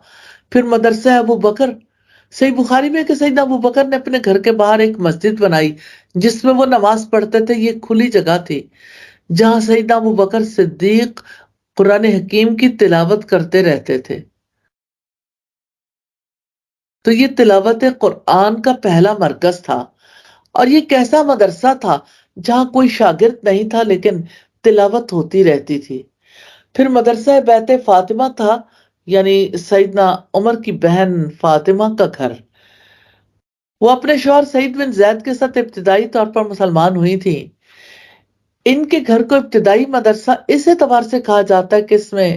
پھر مدرسہ ابو بکر۔ صحیح بخاری میں کہ سیدنا ابو بکر نے اپنے گھر کے باہر ایک مسجد بنائی جس میں وہ نماز پڑھتے تھے۔ یہ کھلی جگہ تھی جہاں سیدنا ابو بکر صدیق قرآن حکیم کی تلاوت کرتے رہتے تھے۔ تو یہ تلاوت قرآن کا پہلا مرکز تھا۔ اور یہ کیسا مدرسہ تھا؟ جہاں کوئی شاگرد نہیں تھا لیکن تلاوت ہوتی رہتی تھی۔ پھر مدرسہ بیت فاطمہ تھا، یعنی سیدنا عمر کی بہن فاطمہ کا گھر۔ وہ اپنے شوہر سعید بن زید کے ساتھ ابتدائی طور پر مسلمان ہوئی تھی۔ ان کے گھر کو ابتدائی مدرسہ اس اعتبار سے کہا جاتا ہے کہ اس میں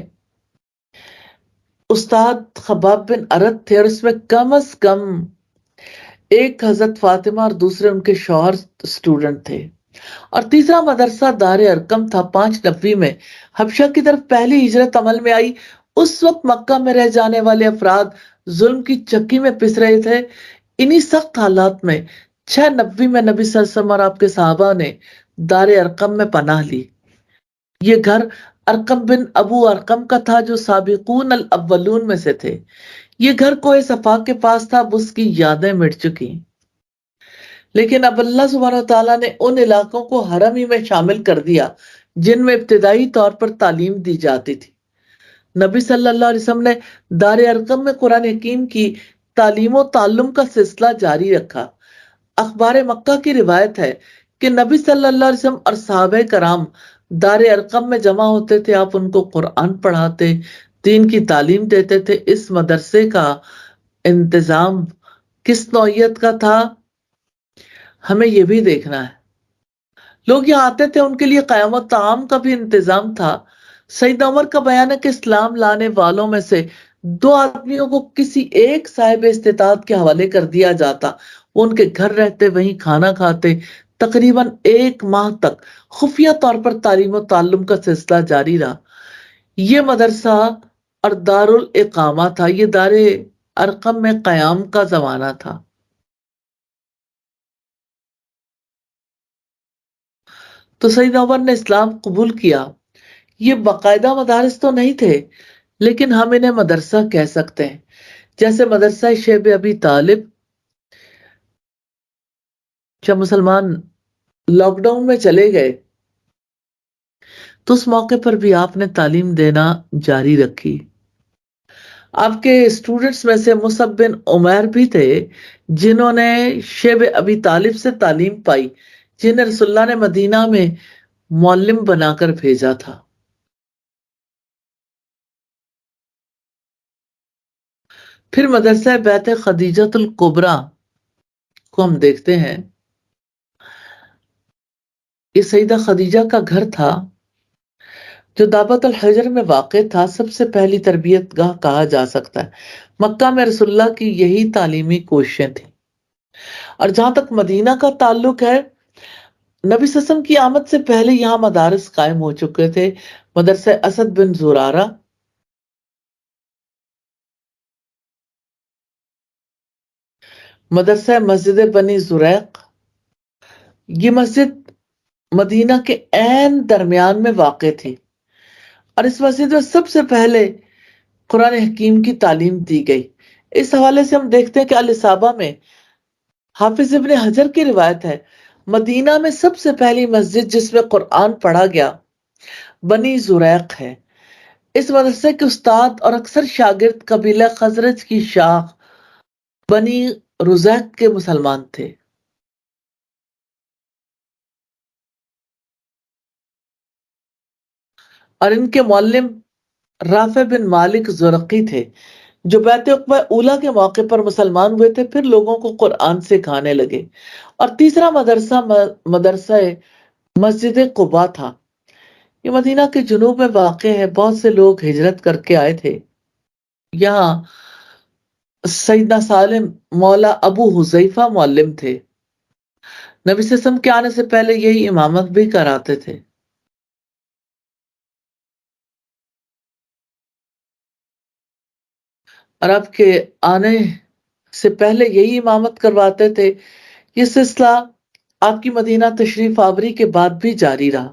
استاد خباب بن ارت تھے، اور اس میں کم از کم ایک حضرت فاطمہ اور دوسرے ان کے شوہر سٹوڈنٹ تھے۔ اور تیسرا مدرسہ دار ارقم تھا 590 میں۔ حبشہ کی طرف پہلی ہجرت عمل میں آئی، اس وقت مکہ میں رہ جانے والے افراد ظلم کی چکی میں پس رہے تھے۔ انہی سخت حالات میں 690 میں نبی صلی اللہ علیہ وسلم اور آپ کے صحابہ نے دار ارقم میں پناہ لی۔ یہ گھر ارقم بن ابو ارقم کا تھا جو سابقون الاولون میں سے تھے۔ یہ گھر کوہ صفا کے پاس تھا، اب اس کی یادیں مٹ چکی، لیکن اب اللہ سبحانہ وتعالیٰ نے ان علاقوں کو حرم ہی میں شامل کر دیا جن میں ابتدائی طور پر تعلیم دی جاتی تھی۔ نبی صلی اللہ علیہ وسلم نے دار ارقم میں قرآن حکیم کی تعلیم و تعلم کا سلسلہ جاری رکھا۔ اخبار مکہ کی روایت ہے کہ نبی صلی اللہ علیہ وسلم اور صحابہ کرام دار ارقم میں جمع ہوتے تھے، آپ ان کو قرآن پڑھاتے، دین کی تعلیم دیتے تھے۔ اس مدرسے کا انتظام کس نوعیت کا تھا، ہمیں یہ بھی دیکھنا ہے۔ لوگ یہاں آتے تھے، ان کے لیے قیام و طعام کا بھی انتظام تھا۔ سیدنا عمر کا بیان ہے کہ اسلام لانے والوں میں سے دو آدمیوں کو کسی ایک صاحب استطاعت کے حوالے کر دیا جاتا، وہ ان کے گھر رہتے، وہیں کھانا کھاتے۔ تقریباً 1 ماہ تک خفیہ طور پر تعلیم و تعلم کا سلسلہ جاری رہا۔ یہ مدرسہ اور دارالاقامہ تھا، یہ دار ارقم میں قیام کا زمانہ تھا۔ تو سیدنا عمر نے اسلام قبول کیا۔ یہ باقاعدہ مدارس تو نہیں تھے، لیکن ہم انہیں مدرسہ کہہ سکتے ہیں، جیسے مدرسہ شیب ابی طالب۔ جب مسلمان لاک ڈاؤن میں چلے گئے تو اس موقع پر بھی آپ نے تعلیم دینا جاری رکھی۔ آپ کے اسٹوڈنٹس میں سے مصعب بن عمیر بھی تھے، جنہوں نے شیب ابی طالب سے تعلیم پائی، جنہیں رسول اللہ نے مدینہ میں معلم بنا کر بھیجا تھا۔ پھر مدرسہ بیت خدیجۃ الکبریٰ کو ہم دیکھتے ہیں۔ یہ سیدہ خدیجہ کا گھر تھا جو دعوت الحجر میں واقع تھا، سب سے پہلی تربیت گاہ کہا جا سکتا ہے۔ مکہ میں رسول اللہ کی یہی تعلیمی کوششیں تھیں۔ اور جہاں تک مدینہ کا تعلق ہے، نبی صلی اللہ علیہ وسلم کی آمد سے پہلے یہاں مدارس قائم ہو چکے تھے۔ مدرسہ اسد بن زرارہ، مدرسہ مسجد بنی زریق، یہ مسجد مدینہ کے عین درمیان میں واقع تھی، اور اس مسجد میں سب سے پہلے قرآن حکیم کی تعلیم دی گئی۔ اس حوالے سے ہم دیکھتے ہیں کہ الاصابہ میں حافظ ابن حجر کی روایت ہے، مدینہ میں سب سے پہلی مسجد جس میں قرآن پڑھا گیا بنی زریق ہے۔ اس مدرسے کے استاد اور اکثر شاگرد قبیلہ خزرج کی شاخ بنی رزیق کے مسلمان تھے۔ اور ان کے معلم رافع بن مالک زرقی تھے، جو بیعت عقبہ اولیٰ کے موقع پر مسلمان ہوئے تھے، پھر لوگوں کو قرآن سکھانے لگے۔ اور تیسرا مدرسہ مدرسہ مسجد قباء تھا۔ یہ مدینہ کے جنوب میں واقع ہے، بہت سے لوگ ہجرت کر کے آئے تھے۔ یہاں سیدنا سالم مولا ابو حذیفہ معلم تھے، نبی صلی اللہ علیہ وسلم کے آنے سے پہلے یہی امامت بھی کراتے تھے۔ اور آپ کے آنے سے پہلے یہی امامت کرواتے تھے۔ یہ سلسلہ آپ کی مدینہ تشریف آوری کے بعد بھی جاری رہا۔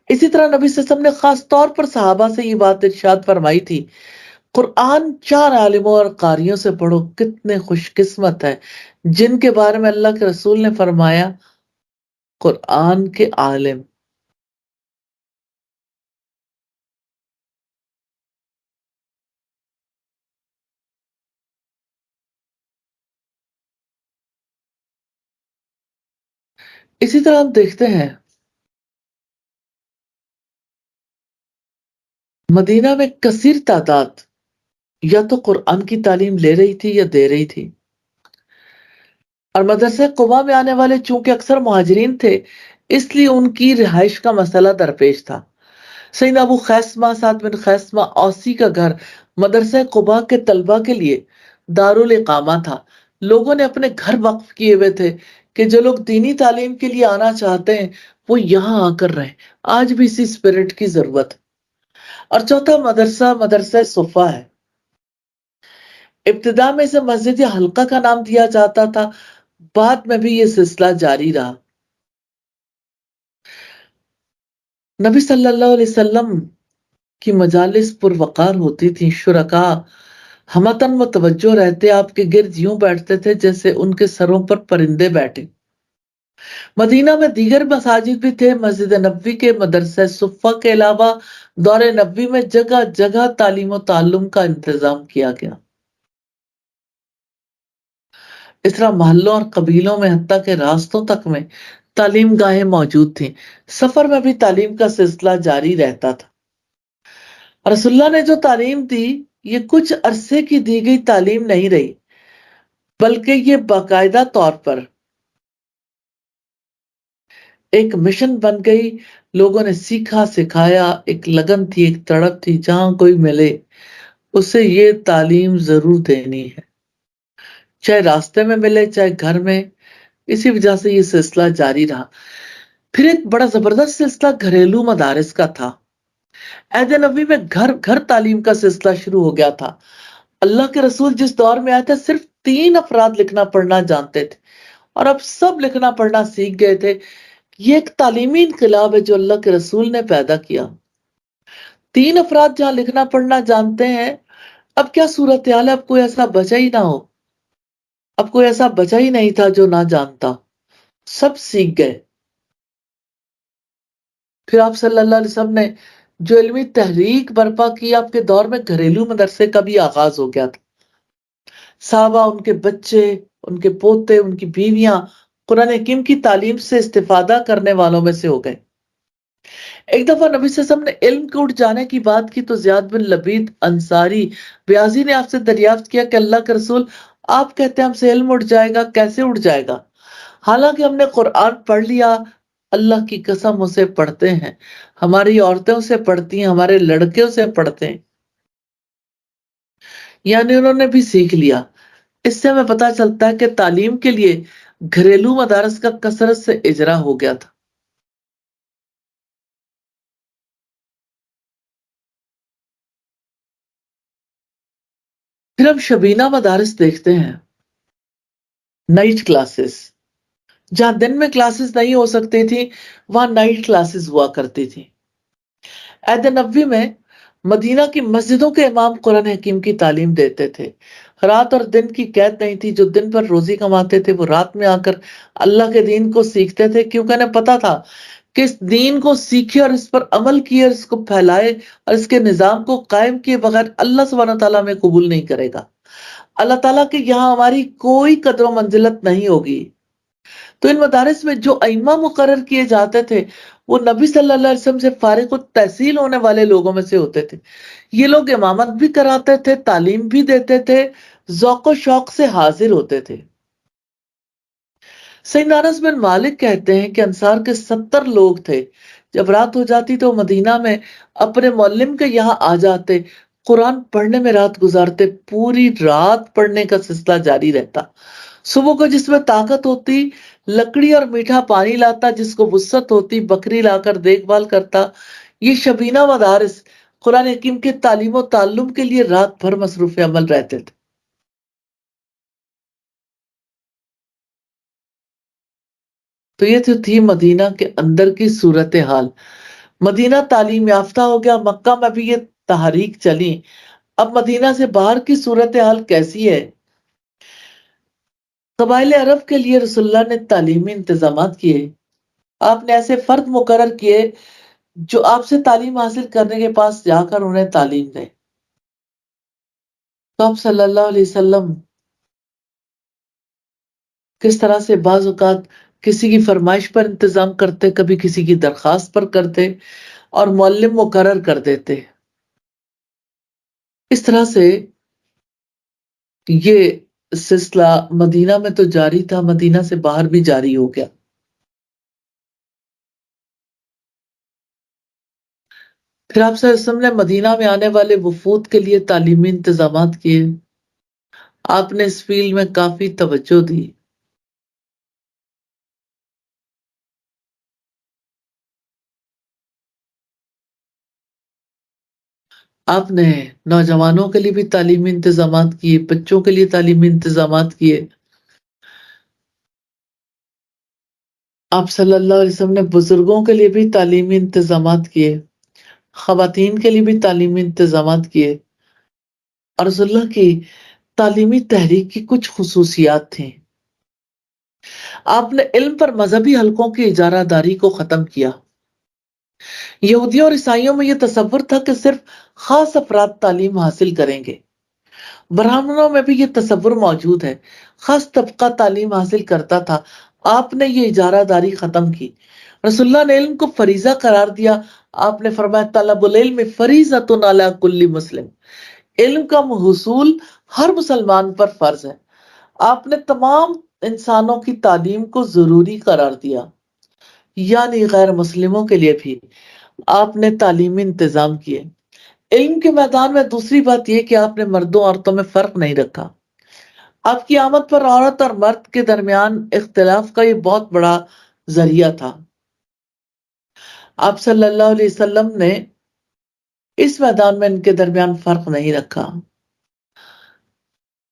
اسی طرح نبی صلی اللہ علیہ وسلم نے خاص طور پر صحابہ سے یہ بات ارشاد فرمائی تھی، قرآن 4 عالموں اور قاریوں سے پڑھو، کتنے خوش قسمت ہے جن کے بارے میں اللہ کے رسول نے فرمایا قرآن کے عالم۔ اسی طرح ہم دیکھتے ہیں مدینہ میں کثیر تعداد یا تو قرآن کی تعلیم لے رہی تھی یا دے رہی تھی۔ اور مدرسہ قباء میں آنے والے چونکہ اکثر مہاجرین تھے، اس لیے ان کی رہائش کا مسئلہ درپیش تھا۔ سیدنا ابو خیثمہ سعد بن خیثمہ اوسی کا گھر مدرسہ قباء کے طلبہ کے لیے دارالاقامہ تھا۔ لوگوں نے اپنے گھر وقف کیے ہوئے تھے کہ جو لوگ دینی تعلیم کے لیے آنا چاہتے ہیں وہ یہاں آ کر رہیں۔ آج بھی اسی اسپرٹ کی ضرورت ہے۔ اور چوتھا مدرسہ مدرسہ صفا ہے۔ ابتدا میں اسے مسجد یا حلقہ کا نام دیا جاتا تھا، بعد میں بھی یہ سلسلہ جاری رہا۔ نبی صلی اللہ علیہ وسلم کی مجالس پروقار ہوتی تھی، شرکاء ہمتن متوجہ رہتے، آپ کے گرد یوں بیٹھتے تھے جیسے ان کے سروں پر پرندے بیٹھے۔ مدینہ میں دیگر مساجد بھی تھے۔ مسجد نبوی کے مدرسہ صفہ کے علاوہ دور نبوی میں جگہ جگہ تعلیم و تعلم کا انتظام کیا گیا۔ اس طرح محلوں اور قبیلوں میں حتیٰ کہ راستوں تک میں تعلیم گاہیں موجود تھیں۔ سفر میں بھی تعلیم کا سلسلہ جاری رہتا تھا۔ رسول اللہ نے جو تعلیم دی یہ کچھ عرصے کی دی گئی تعلیم نہیں رہی، بلکہ یہ باقاعدہ طور پر ایک مشن بن گئی۔ لوگوں نے سیکھا، سکھایا، ایک لگن تھی، ایک تڑپ تھی، جہاں کوئی ملے اسے یہ تعلیم ضرور دینی ہے، چاہے راستے میں ملے چاہے گھر میں۔ اسی وجہ سے یہ سلسلہ جاری رہا۔ پھر ایک بڑا زبردست سلسلہ گھریلو مدارس کا تھا۔ عہد نبوی میں گھر گھر تعلیم کا سلسلہ شروع ہو گیا تھا۔ اللہ کے رسول جس دور میں آئے تھے صرف 3 افراد لکھنا پڑھنا جانتے تھے، اور اب سب لکھنا پڑھنا سیکھ گئے تھے۔ یہ ایک تعلیمی انقلاب ہے جو اللہ کے رسول نے پیدا کیا۔ 3 افراد جہاں لکھنا پڑھنا جانتے ہیں، اب کیا صورتحال ہے؟ اب کوئی ایسا بچا ہی نہ ہو، اب کوئی ایسا بچا ہی نہیں تھا جو نہ جانتا، سب سیکھ گئے۔ پھر آپ صلی اللہ علیہ وسلم نے جو علمی تحریک برپا کی، آپ کے دور میں گھریلو مدرسے کا بھی آغاز ہو گیا تھا۔ صحابہ، ان کے بچے، ان کے پوتے، ان کی بیویاں قرآن حکیم کی تعلیم سے استفادہ کرنے والوں میں سے ہو گئے۔ ایک دفعہ نبی صلی اللہ علیہ وسلم نے علم کے اٹھ جانے کی بات کی تو زیاد بن لبید انصاری بیازی نے آپ سے دریافت کیا کہ اللہ کے رسول، آپ کہتے ہیں ہم سے علم اٹھ جائے گا، کیسے اٹھ جائے گا؟ حالانکہ ہم نے قرآن پڑھ لیا۔ اللہ کی قسم اسے پڑھتے ہیں، ہماری عورتیں اسے پڑھتی ہیں، ہمارے لڑکے اسے پڑھتے ہیں، یعنی انہوں نے بھی سیکھ لیا۔ اس سے ہمیں پتہ چلتا ہے کہ تعلیم کے لیے گھریلو مدارس کا کثرت سے اجرا ہو گیا تھا۔ پھر ہم شبینہ مدارس دیکھتے ہیں، نائٹ کلاسز، جہاں دن میں کلاسز نہیں ہو سکتی تھی وہاں نائٹ کلاسز ہوا کرتی تھی۔ عہد نبوی میں مدینہ کی مسجدوں کے امام قرآن حکیم کی تعلیم دیتے تھے۔ رات اور دن کی قید نہیں تھی، جو دن پر روزی کماتے تھے وہ رات میں آ کر اللہ کے دین کو سیکھتے تھے، کیونکہ انہیں پتا تھا کہ اس دین کو سیکھے اور اس پر عمل کیے اور اس کو پھیلائے اور اس کے نظام کو قائم کیے بغیر اللہ سبحانہ تعالیٰ ہمیں قبول نہیں کرے گا۔ اللہ تعالیٰ کے یہاں ہماری کوئی قدر و منزلت نہیں ہوگی۔ تو ان مدارس میں جو ائمہ مقرر کیے جاتے تھے وہ نبی صلی اللہ علیہ وسلم سے فارغ التحصیل ہونے والے لوگوں میں سے ہوتے تھے۔ یہ لوگ امامت بھی کراتے تھے، تعلیم بھی دیتے تھے، ذوق و شوق سے حاضر ہوتے تھے۔ سیدنا انس بن مالک کہتے ہیں کہ انصار کے 70 لوگ تھے، جب رات ہو جاتی تو مدینہ میں اپنے معلم کے یہاں آ جاتے، قرآن پڑھنے میں رات گزارتے، پوری رات پڑھنے کا سلسلہ جاری رہتا۔ صبح کو جس میں طاقت ہوتی لکڑی اور میٹھا پانی لاتا، جس کو وسعت ہوتی بکری لا کر دیکھ بھال کرتا۔ یہ شبینہ مدارس قرآن حکیم کے تعلیم و تعلم کے لیے رات بھر مصروف عمل رہتے تھے۔ تو یہ تو تھی مدینہ کے اندر کی صورتحال۔ مدینہ تعلیم یافتہ ہو گیا، مکہ میں بھی یہ تحریک چلی۔ اب مدینہ سے باہر کی صورتحال کیسی ہے؟ قبائل عرب کے لیے رسول اللہ نے تعلیمی انتظامات کیے۔ آپ نے ایسے فرد مقرر کیے جو آپ سے تعلیم حاصل کرنے کے پاس جا کر انہیں تعلیم دیں۔ تو آپ صلی اللہ علیہ وسلم کس طرح سے بعض اوقات کسی کی فرمائش پر انتظام کرتے، کبھی کسی کی درخواست پر کرتے اور معلم مقرر کر دیتے۔ اس طرح سے یہ سلسلہ مدینہ میں تو جاری تھا، مدینہ سے باہر بھی جاری ہو گیا۔ پھر آپ صلی اللہ علیہ وسلم نے مدینہ میں آنے والے وفود کے لیے تعلیمی انتظامات کیے۔ آپ نے اس فیلڈ میں کافی توجہ دی۔ آپ نے نوجوانوں کے لیے بھی تعلیمی انتظامات کیے، بچوں کے لیے تعلیمی انتظامات کیے۔ آپ صلی اللہ علیہ وسلم نے بزرگوں کے لیے بھی تعلیمی انتظامات کیے، خواتین کے لیے بھی تعلیمی انتظامات کیے۔ اور رسول اللہ کی تعلیمی تحریک کی کچھ خصوصیات تھیں۔ آپ نے علم پر مذہبی حلقوں کی اجارہ داری کو ختم کیا۔ یہودیوں اور عیسائیوں میں یہ تصور تھا کہ صرف خاص افراد تعلیم حاصل کریں گے۔ برہمنوں میں بھی یہ تصور موجود ہے، خاص طبقہ تعلیم حاصل کرتا تھا۔ آپ نے یہ اجارہ داری ختم کی۔ رسول اللہ نے علم کو فریضہ قرار دیا۔ آپ نے فرمایا طلب العلم فریضۃ علی کل مسلم، علم کا حصول ہر مسلمان پر فرض ہے۔ آپ نے تمام انسانوں کی تعلیم کو ضروری قرار دیا، یعنی غیر مسلموں کے لیے بھی آپ نے تعلیمی انتظام کیے۔ علم کے میدان میں دوسری بات یہ کہ آپ نے مردوں عورتوں میں فرق نہیں رکھا. آپ کی آمد پر عورت اور مرد کے درمیان اختلاف کا یہ بہت بڑا ذریعہ تھا. آپ صلی اللہ علیہ وسلم نے اس میدان میں ان کے درمیان فرق نہیں رکھا.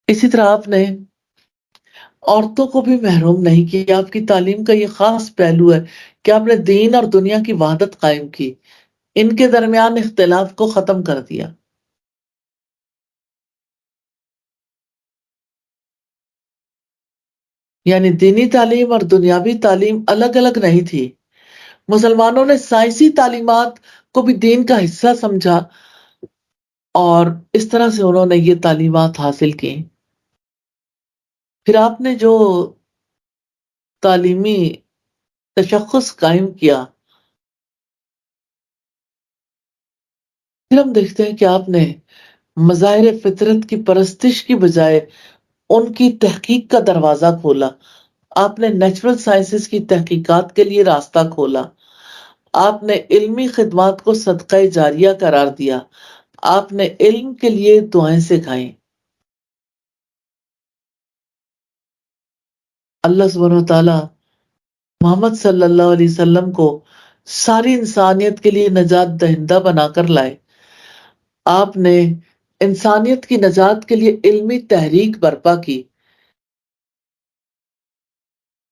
اسی طرح آپ نے عورتوں کو بھی محروم نہیں کیا. آپ کی تعلیم کا یہ خاص پہلو ہے کہ آپ نے دین اور دنیا کی وحدت قائم کی، ان کے درمیان اختلاف کو ختم کر دیا. یعنی دینی تعلیم اور دنیاوی تعلیم الگ الگ نہیں تھی. مسلمانوں نے سائنسی تعلیمات کو بھی دین کا حصہ سمجھا اور اس طرح سے انہوں نے یہ تعلیمات حاصل کی. پھر آپ نے جو تعلیمی تشخص قائم کیا، پھر ہم دیکھتے ہیں کہ آپ نے مظاہر فطرت کی پرستش کی بجائے ان کی تحقیق کا دروازہ کھولا. آپ نے نیچرل سائنسز کی تحقیقات کے لیے راستہ کھولا. آپ نے علمی خدمات کو صدقہ جاریہ قرار دیا. آپ نے علم کے لیے دعائیں سکھائیں. اللہ سبحانہ وتعالی محمد صلی اللہ علیہ وسلم کو ساری انسانیت کے لیے نجات دہندہ بنا کر لائے. آپ نے انسانیت کی نجات کے لیے علمی تحریک برپا کی.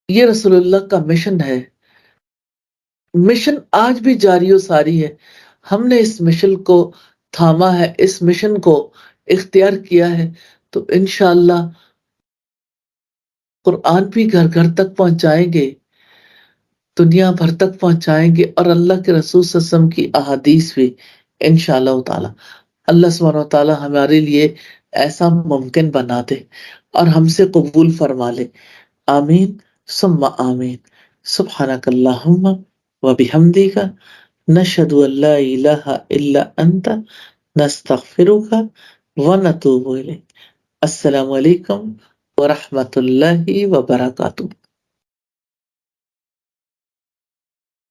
یہ رسول اللہ کا مشن ہے. مشن آج بھی جاری و ساری ہے. ہم نے اس مشن کو تھاما ہے، اس مشن کو اختیار کیا ہے، تو انشاءاللہ قرآن بھی گھر گھر تک پہنچائیں گے، دنیا بھر تک پہنچائیں گے، اور اللہ کے رسول صلی اللہ علیہ وسلم کی احادیث بھی انشاءاللہ تعالی. اللہ سبحانہ وتعالی ہمارے لیے ایسا ممکن بنا دے اور ہم سے قبول فرما لے. آمین ثم آمین. سبحانک اللہم و بحمدک نشہد ان لا الہ الا انت نستغفرک و نتوب الیک. السلام علیکم ورحمۃ اللہ وبرکاتہ.